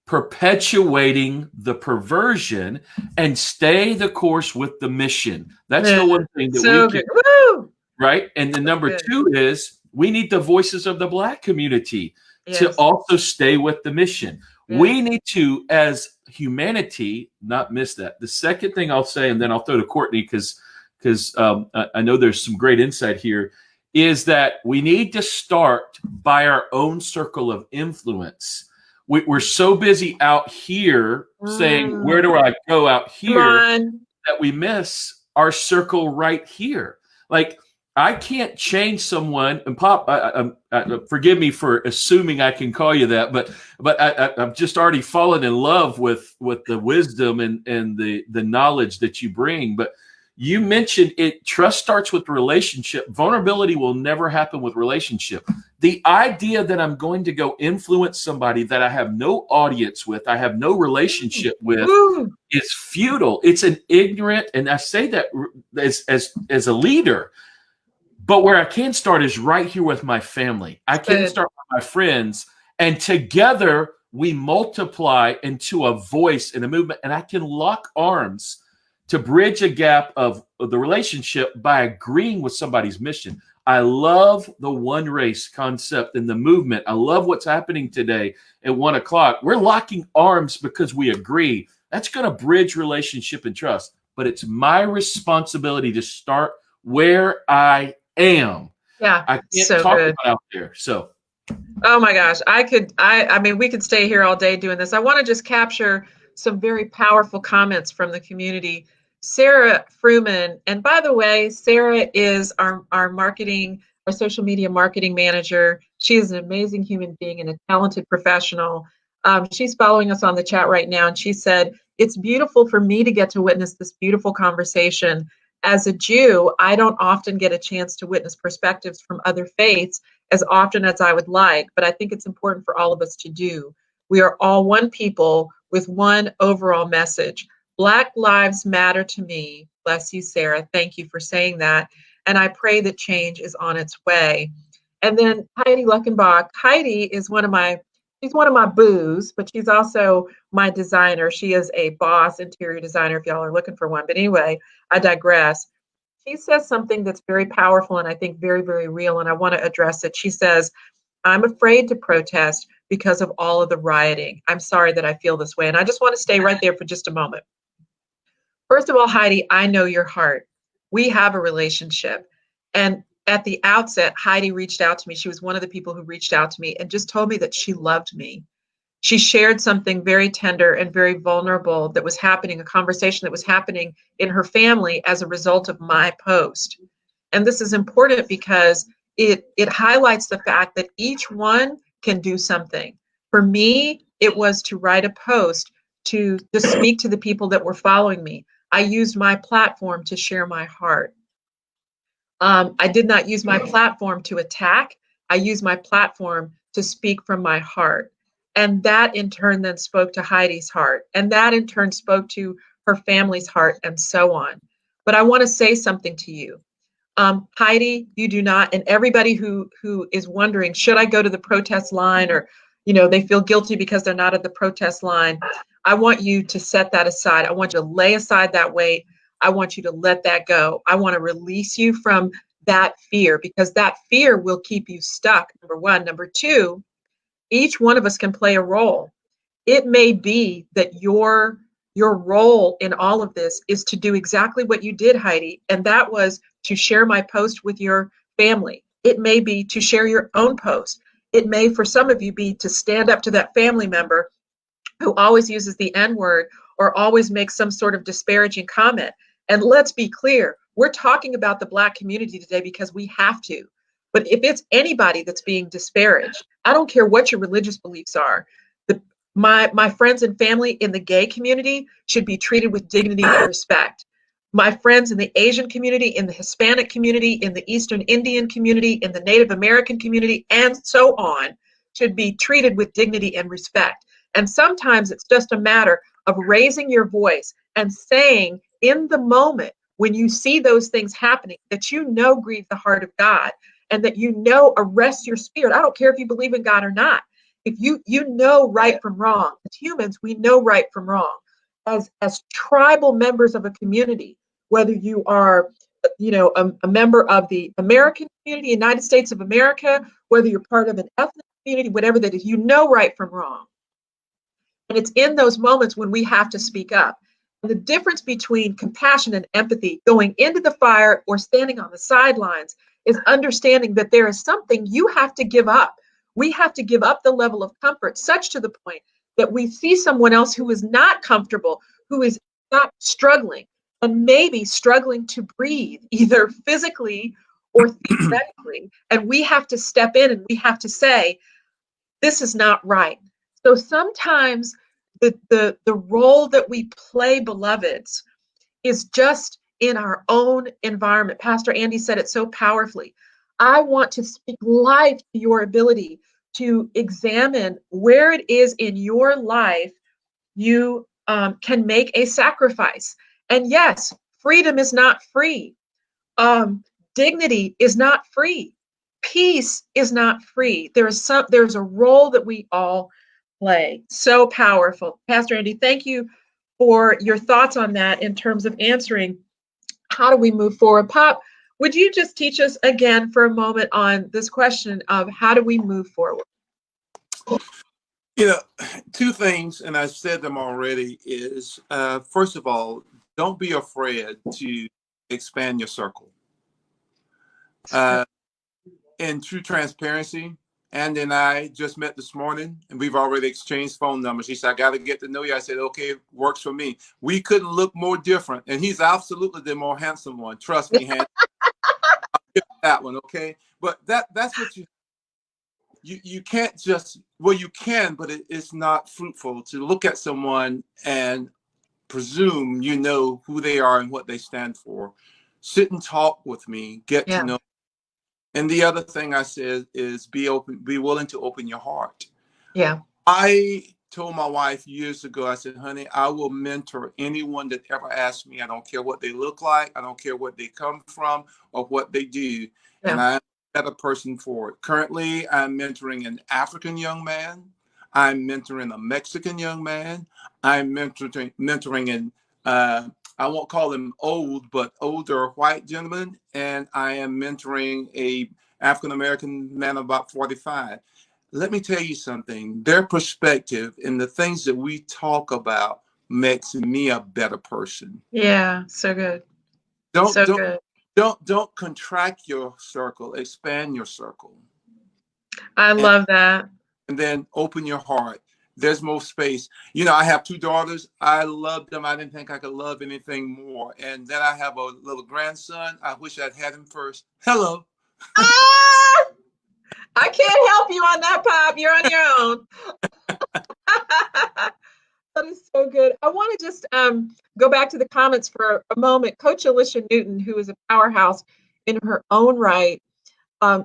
perpetuating the perversion and stay the course with the mission. That's the one thing that we can, right? And the number two is we need the voices of the Black community to also stay with the mission. We need to, as humanity, not miss that. The second thing I'll say, and then I'll throw to Courtney, because I know there's some great insight here, is that we need to start by our own circle of influence. We're so busy out here saying, where do I go out here, that we miss our circle right here. Like, I can't change someone, and Pop, forgive me for assuming I can call you that, but I've just already fallen in love with the wisdom and the knowledge that you bring. But you mentioned it. Trust starts with relationship. Vulnerability will never happen with relationship. The idea that I'm going to go influence somebody that I have no audience with, I have no relationship with, is futile. It's an ignorant, and I say that as a leader. But where I can start is right here with my family. I can start with my friends, and together we multiply into a voice and a movement, and I can lock arms to bridge a gap of the relationship by agreeing with somebody's mission. I love the one race concept and the movement. I love what's happening today at 1:00. We're locking arms because we agree. That's going to bridge relationship and trust. But it's my responsibility to start where I am. Yeah, I can't so talk good. about out there. So, oh my gosh, I mean, we could stay here all day doing this. I want to just capture some very powerful comments from the community. Sarah Fruman, and by the way, Sarah is our social media marketing manager. She is an amazing human being and a talented professional. She's following us on the chat right now, and she said, it's beautiful for me to get to witness this beautiful conversation. As a Jew, I don't often get a chance to witness perspectives from other faiths as often as I would like, but I think it's important for all of us to do. We are all one people with one overall message. Black lives matter to me. Bless you, Sarah. Thank you for saying that. And I pray that change is on its way. And then Heidi Luckenbach. Heidi is she's one of my boos, but she's also my designer. She is a boss interior designer if y'all are looking for one. But anyway, I digress. She says something that's very powerful and I think very, very real, and I want to address it. She says, I'm afraid to protest because of all of the rioting. I'm sorry that I feel this way. And I just want to stay right there for just a moment. First of all, Heidi, I know your heart. We have a relationship. And at the outset, Heidi reached out to me. She was one of the people who reached out to me and just told me that she loved me. She shared something very tender and very vulnerable that was happening, a conversation that was happening in her family as a result of my post. And this is important because it highlights the fact that each one can do something. For me, it was to write a post to speak to the people that were following me. I used my platform to share my heart. I did not use my platform to attack. I used my platform to speak from my heart. And that in turn then spoke to Heidi's heart. And that in turn spoke to her family's heart, and so on. But I want to say something to you. Heidi, you do not, and everybody who is wondering, should I go to the protest line, or, they feel guilty because they're not at the protest line. I want you to set that aside. I want you to lay aside that weight. I want you to let that go. I want to release you from that fear, because that fear will keep you stuck, number one. Number two, each one of us can play a role. It may be that your role in all of this is to do exactly what you did, Heidi, and that was to share my post with your family. It may be to share your own post. It may, for some of you, be to stand up to that family member who always uses the N-word or always makes some sort of disparaging comment. And let's be clear, we're talking about the Black community today because we have to. But if it's anybody that's being disparaged, I don't care what your religious beliefs are, my friends and family in the gay community should be treated with dignity and respect. My friends in the Asian community, in the Hispanic community, in the Eastern Indian community, in the Native American community, and so on, should be treated with dignity and respect. And sometimes it's just a matter of raising your voice and saying in the moment when you see those things happening that grieve the heart of God, and that arrest your spirit. I don't care if you believe in God or not. If you know right from wrong. As humans, we know right from wrong. As tribal members of a community, whether you are a member of the American community, United States of America, whether you're part of an ethnic community, whatever that is, right from wrong. And it's in those moments when we have to speak up. And the difference between compassion and empathy, going into the fire or standing on the sidelines, is understanding that there is something you have to give up. We have to give up the level of comfort, such to the point that we see someone else who is not comfortable, who is not struggling, and maybe struggling to breathe, either physically or theoretically. And we have to step in and we have to say, this is not right. So sometimes the role that we play, beloveds, is just in our own environment. Pastor Andy said it so powerfully. I want to speak life to your ability to examine where it is in your life you can make a sacrifice. And yes, freedom is not free. Dignity is not free. Peace is not free. There's a role that we all play. So powerful. Pastor Andy, thank you for your thoughts on that in terms of answering how do we move forward. Pop, would you just teach us again for a moment on this question of how do we move forward? Two things, and I've said them already, is first of all, don't be afraid to expand your circle. In true transparency, Andy and I just met this morning, and we've already exchanged phone numbers. He said, I got to get to know you. I said, okay, works for me. We couldn't look more different. And he's absolutely the more handsome one. Trust me, I'll give that one, okay? But that's what you can't just, well, you can, but it's not fruitful to look at someone and presume you know who they are and what they stand for. Sit and talk with me, get to know. And the other thing I said is be willing to open your heart. Yeah. I told my wife years ago, I said, honey, I will mentor anyone that ever asks me. I don't care what they look like. I don't care what they come from or what they do. Yeah. And I'm a better person for it. Currently, I'm mentoring an African young man. I'm mentoring a Mexican young man. I'm mentoring an I won't call them old, but older white gentleman. And I am mentoring a African-American man about 45. Let me tell you something. Their perspective and the things that we talk about makes me a better person. Yeah, so good. Don't contract your circle, expand your circle. I love that. And then open your heart. There's more space. I have two daughters. I love them. I didn't think I could love anything more. And then I have a little grandson. I wish I'd had him first. Hello. I can't help you on that, Pop. You're on your own. That is so good. I want to just go back to the comments for a moment. Coach Alicia Newton, who is a powerhouse in her own right,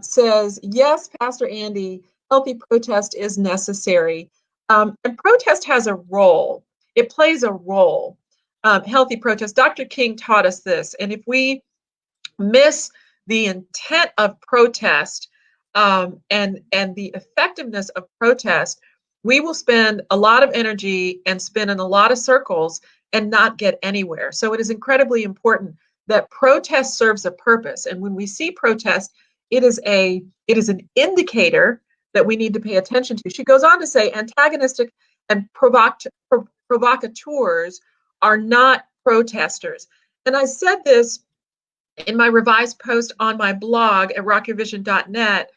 says, yes, Pastor Andy, healthy protest is necessary. And protest has a role. It plays a role. Healthy protest. Dr. King taught us this. And if we miss the intent of protest and the effectiveness of protest, we will spend a lot of energy and spin in a lot of circles and not get anywhere. So it is incredibly important that protest serves a purpose. And when we see protest, it is an indicator that we need to pay attention to. She goes on to say antagonistic and provocateurs are not protesters. And I said this in my revised post on my blog at rockyourvision.net.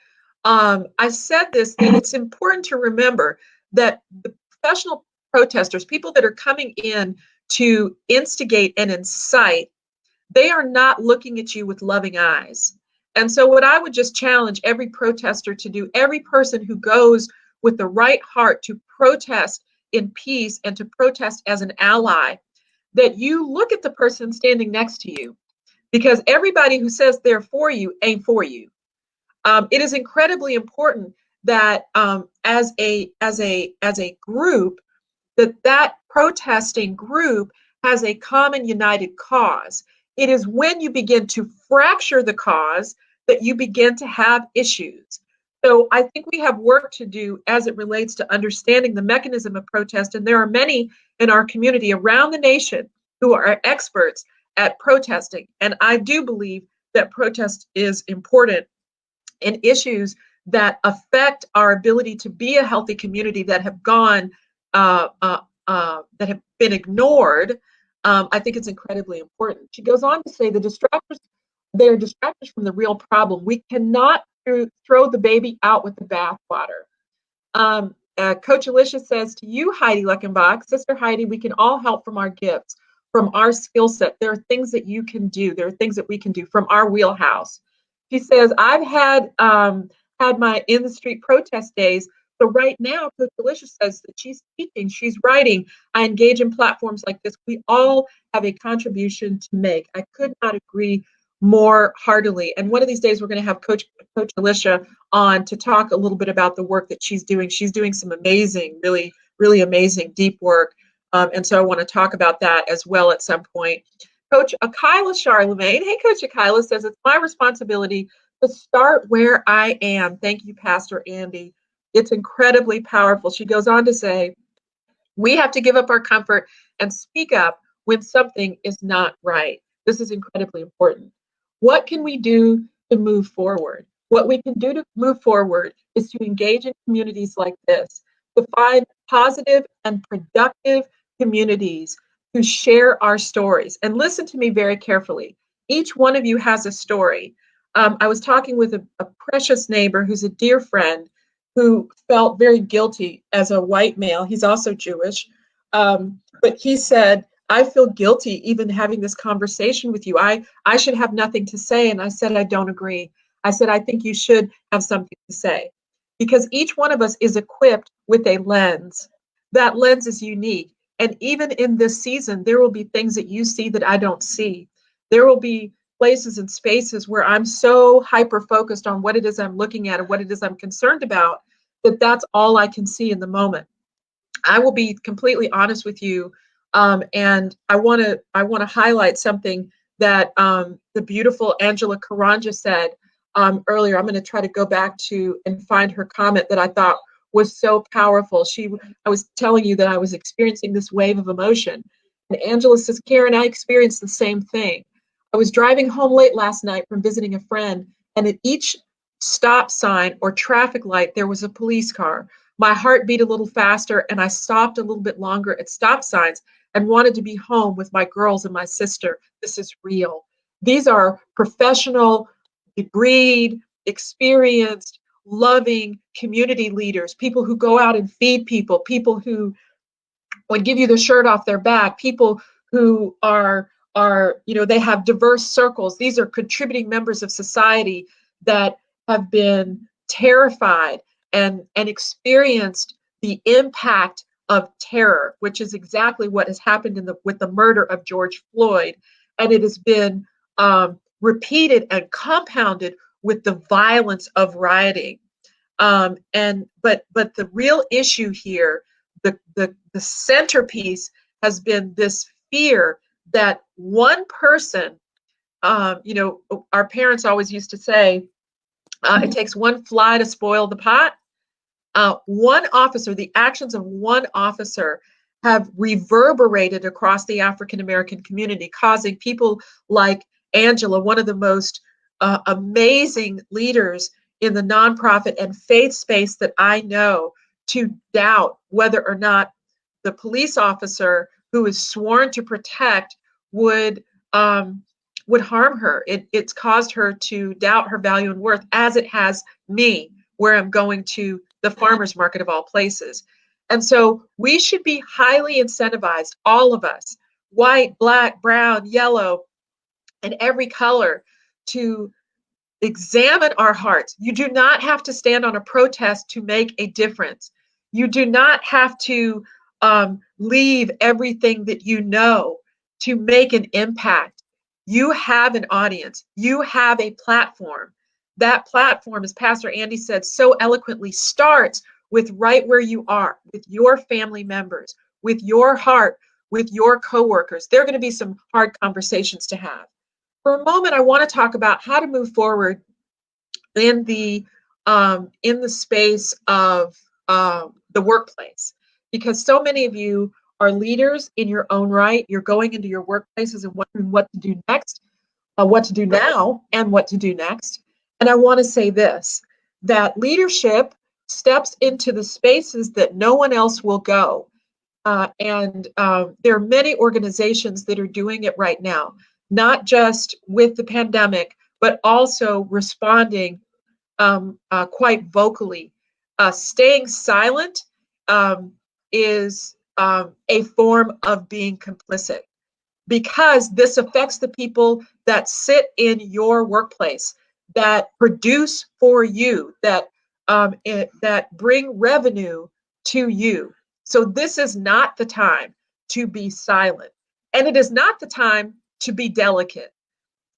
I said this, that it's important to remember that the professional protesters, people that are coming in to instigate and incite, they are not looking at you with loving eyes. And so what I would just challenge every protester to do, every person who goes with the right heart to protest in peace and to protest as an ally, that you look at the person standing next to you, because everybody who says they're for you ain't for you. It is incredibly important that as a group, that protesting group has a common united cause. It is when you begin to fracture the cause that you begin to have issues. So I think we have work to do as it relates to understanding the mechanism of protest. And there are many in our community around the nation who are experts at protesting. And I do believe that protest is important in issues that affect our ability to be a healthy community that have gone that have been ignored. I think it's incredibly important. She goes on to say they are distractors from the real problem. We cannot throw the baby out with the bathwater. Coach Alicia says to you, Heidi Luckenbach, Sister Heidi, we can all help from our gifts, from our skill set. There are things that you can do. There are things that we can do from our wheelhouse. She says, I've had my in the street protest days. So right now, Coach Alicia says that she's teaching, she's writing. I engage in platforms like this. We all have a contribution to make. I could not agree more heartily. And one of these days, we're going to have Coach Alicia on to talk a little bit about the work that she's doing. She's doing some amazing, really, really amazing deep work. And so I want to talk about that as well at some point. Coach Akila Charlemagne, hey, Coach Akila, says it's my responsibility to start where I am. Thank you, Pastor Andy. It's incredibly powerful. She goes on to say, we have to give up our comfort and speak up when something is not right. This is incredibly important. What can we do to move forward? What we can do to move forward is to engage in communities like this, to find positive and productive communities who share our stories. And listen to me very carefully. Each one of you has a story. I was talking with a precious neighbor who's a dear friend who felt very guilty as a white male. He's also Jewish. But he said, I feel guilty even having this conversation with you. I should have nothing to say. And I said, I don't agree. I said, I think you should have something to say. Because each one of us is equipped with a lens. That lens is unique. And even in this season, there will be things that you see that I don't see. There will be places and spaces where I'm so hyper-focused on what it is I'm looking at and what it is I'm concerned about, that that's all I can see in the moment. I will be completely honest with you. And I want to highlight something that the beautiful Angela Karanja said earlier. I'm going to try to go back to and find her comment that I thought was so powerful. I was telling you that I was experiencing this wave of emotion. And Angela says, Karen, I experienced the same thing. I was driving home late last night from visiting a friend, and at each stop sign or traffic light, there was a police car. My heart beat a little faster, and I stopped a little bit longer at stop signs and wanted to be home with my girls and my sister. This is real. These are professional, degreed, experienced, loving community leaders, people who go out and feed people, people who would give you the shirt off their back, people who are they have diverse circles. These are contributing members of society that have been terrified and experienced the impact of terror, which is exactly what has happened with the murder of George Floyd. And it has been repeated and compounded with the violence of rioting. But the real issue here the centerpiece has been this fear that one person, our parents always used to say, it takes one fly to spoil the pot. One officer, the actions of one officer have reverberated across the African American community, causing people like Angela, one of the most amazing leaders in the nonprofit and faith space that I know, to doubt whether or not the police officer who is sworn to protect would harm her. It's caused her to doubt her value and worth, as it has me, where I'm going to the farmers market of all places. And so we should be highly incentivized, all of us, white, black, brown, yellow, and every color, to examine our hearts. You do not have to stand on a protest to make a difference. You do not have to leave everything that you know to make an impact. You have an audience. You have a platform. That platform, as Pastor Andy said so eloquently, starts with right where you are, with your family members, with your heart, with your coworkers. There are going to be some hard conversations to have. For a moment, I want to talk about how to move forward in the space of the workplace, because so many of you are leaders in your own right. You're going into your workplaces and wondering what to do next, what to do now, and what to do next. And I want to say this, that leadership steps into the spaces that no one else will go. And there are many organizations that are doing it right now, not just with the pandemic, but also responding quite vocally. Staying silent is a form of being complicit, because this affects the people that sit in your workplace, that produce for you, that bring revenue to you. So this is not the time to be silent, and it is not the time to be delicate.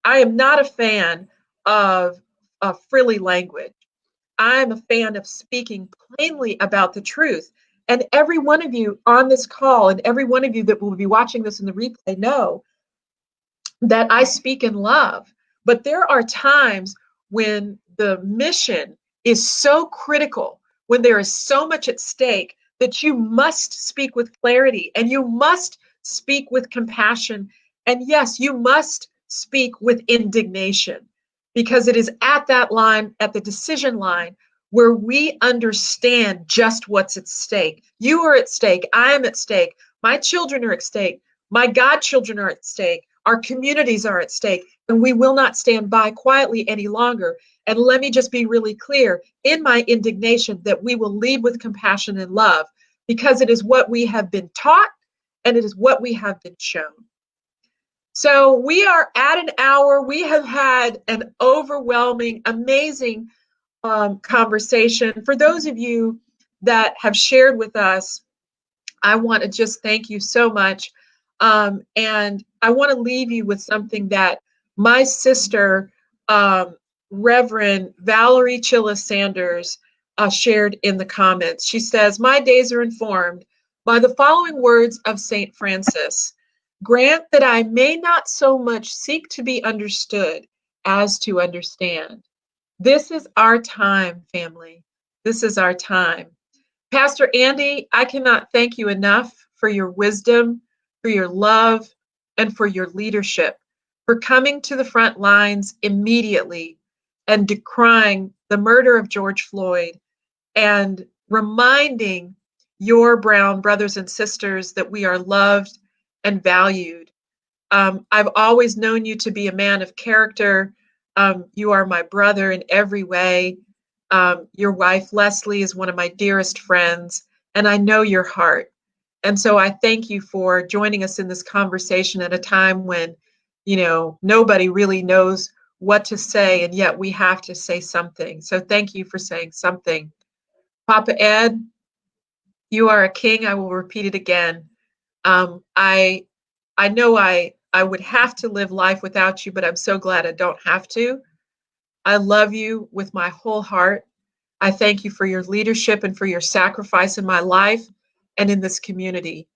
I am not a fan of frilly language. I'm a fan of speaking plainly about the truth. And every one of you on this call, and every one of you that will be watching this in the replay, know that I speak in love. But there are times when the mission is so critical, when there is so much at stake, that you must speak with clarity, and you must speak with compassion. And yes, you must speak with indignation, because it is at that line, at the decision line, where we understand just what's at stake. You are at stake. I am at stake. My children are at stake. My godchildren are at stake. Our communities are at stake, and we will not stand by quietly any longer. And let me just be really clear in my indignation, that we will lead with compassion and love, because it is what we have been taught, and it is what we have been shown. So we are at an hour. We have had an overwhelming, amazing conversation. For those of you that have shared with us, I want to just thank you so much. And I want to leave you with something that my sister, Reverend Valerie Chilla Sanders, shared in the comments. She says, "My days are informed by the following words of St. Francis. Grant that I may not so much seek to be understood as to understand." This is our time, family. This is our time. Pastor Andy, I cannot thank you enough for your wisdom, for your love, and for your leadership, for coming to the front lines immediately and decrying the murder of George Floyd, and reminding your brown brothers and sisters that we are loved and valued. I've always known you to be a man of character. You are my brother in every way. Your wife, Leslie, is one of my dearest friends, and I know your heart. And so I thank you for joining us in this conversation at a time when, nobody really knows what to say, and yet we have to say something. So thank you for saying something. Papa Ed, you are a king. I will repeat it again. I know I would have to live life without you, but I'm so glad I don't have to. I love you with my whole heart. I thank you for your leadership and for your sacrifice in my life. and in this community.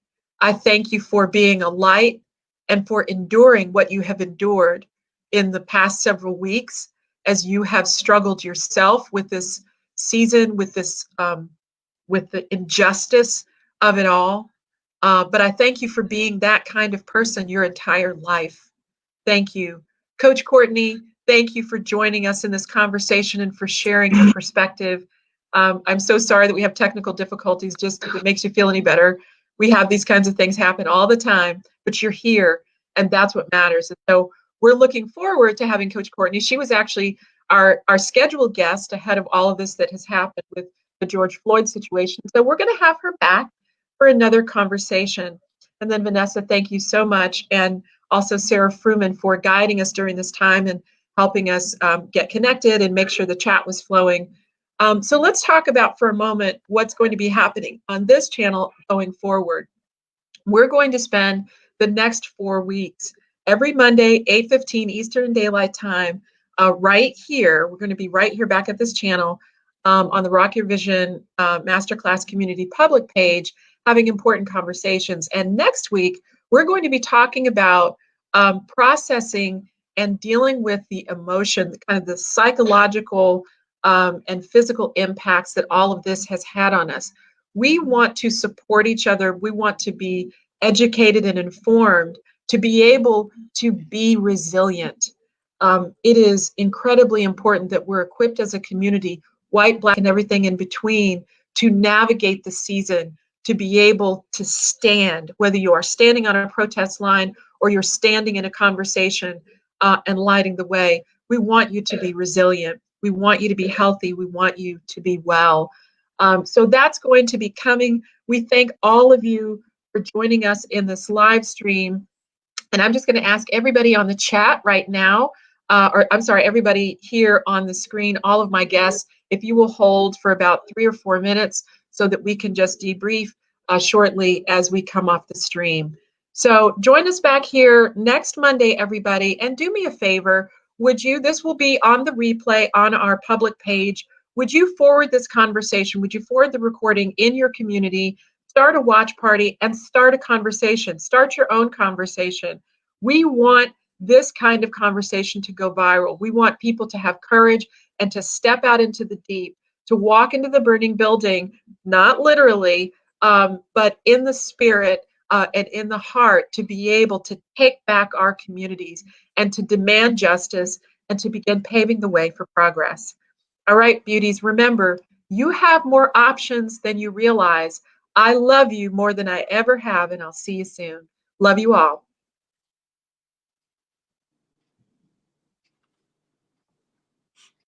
I thank you for being a light and for enduring what you have endured in the past several weeks as you have struggled yourself with this season, with this, with the injustice of it all. But I thank you for being that kind of person your entire life. Thank you. Coach Courtney, thank you for joining us in this conversation and for sharing your perspective. I'm so sorry that we have technical difficulties. Just if it makes you feel any better, we have these kinds of things happen all the time, but you're here, and that's what matters. And so we're looking forward to having Coach Courtney. She was actually our scheduled guest ahead of all of this that has happened with the George Floyd situation. So we're going to have her back for another conversation. And then Vanessa, thank you so much. And also Sarah Fruman for guiding us during this time and helping us get connected and make sure the chat was flowing. So let's talk about for a moment what's going to be happening on this channel going forward. We're going to spend the next 4 weeks, every Monday, 8:15 Eastern Daylight Time, right here. We're going to be right here back at this channel on the Rock Your Vision Masterclass Community public page, having important conversations. And next week, we're going to be talking about processing and dealing with the emotion, kind of the psychological and physical impacts that all of this has had on us. We want to support each other. We want to be educated and informed to be able to be resilient. It is incredibly important that we're equipped as a community, white, black, and everything in between, to navigate the season, to be able to stand, whether you are standing on a protest line or you're standing in a conversation and lighting the way. We want you to be resilient. We want you to be healthy. We want you to be well. So that's going to be coming. We thank all of you for joining us in this live stream. And I'm just going to ask everybody on the chat right now, or I'm sorry, everybody here on the screen, all of my guests, if you will hold for about 3 or 4 minutes so that we can just debrief shortly as we come off the stream. So join us back here next Monday, everybody, and do me a favor. Would you, this will be on the replay on our public page. Would you forward this conversation? Would you forward the recording in your community? Start a watch party and start a conversation. Start your own conversation. We want this kind of conversation to go viral. We want people to have courage and to step out into the deep, to walk into the burning building, not literally, but in the spirit and in the heart, to be able to take back our communities and to demand justice and to begin paving the way for progress. All right, beauties, remember, you have more options than you realize. I love you more than I ever have, and I'll see you soon. Love you all.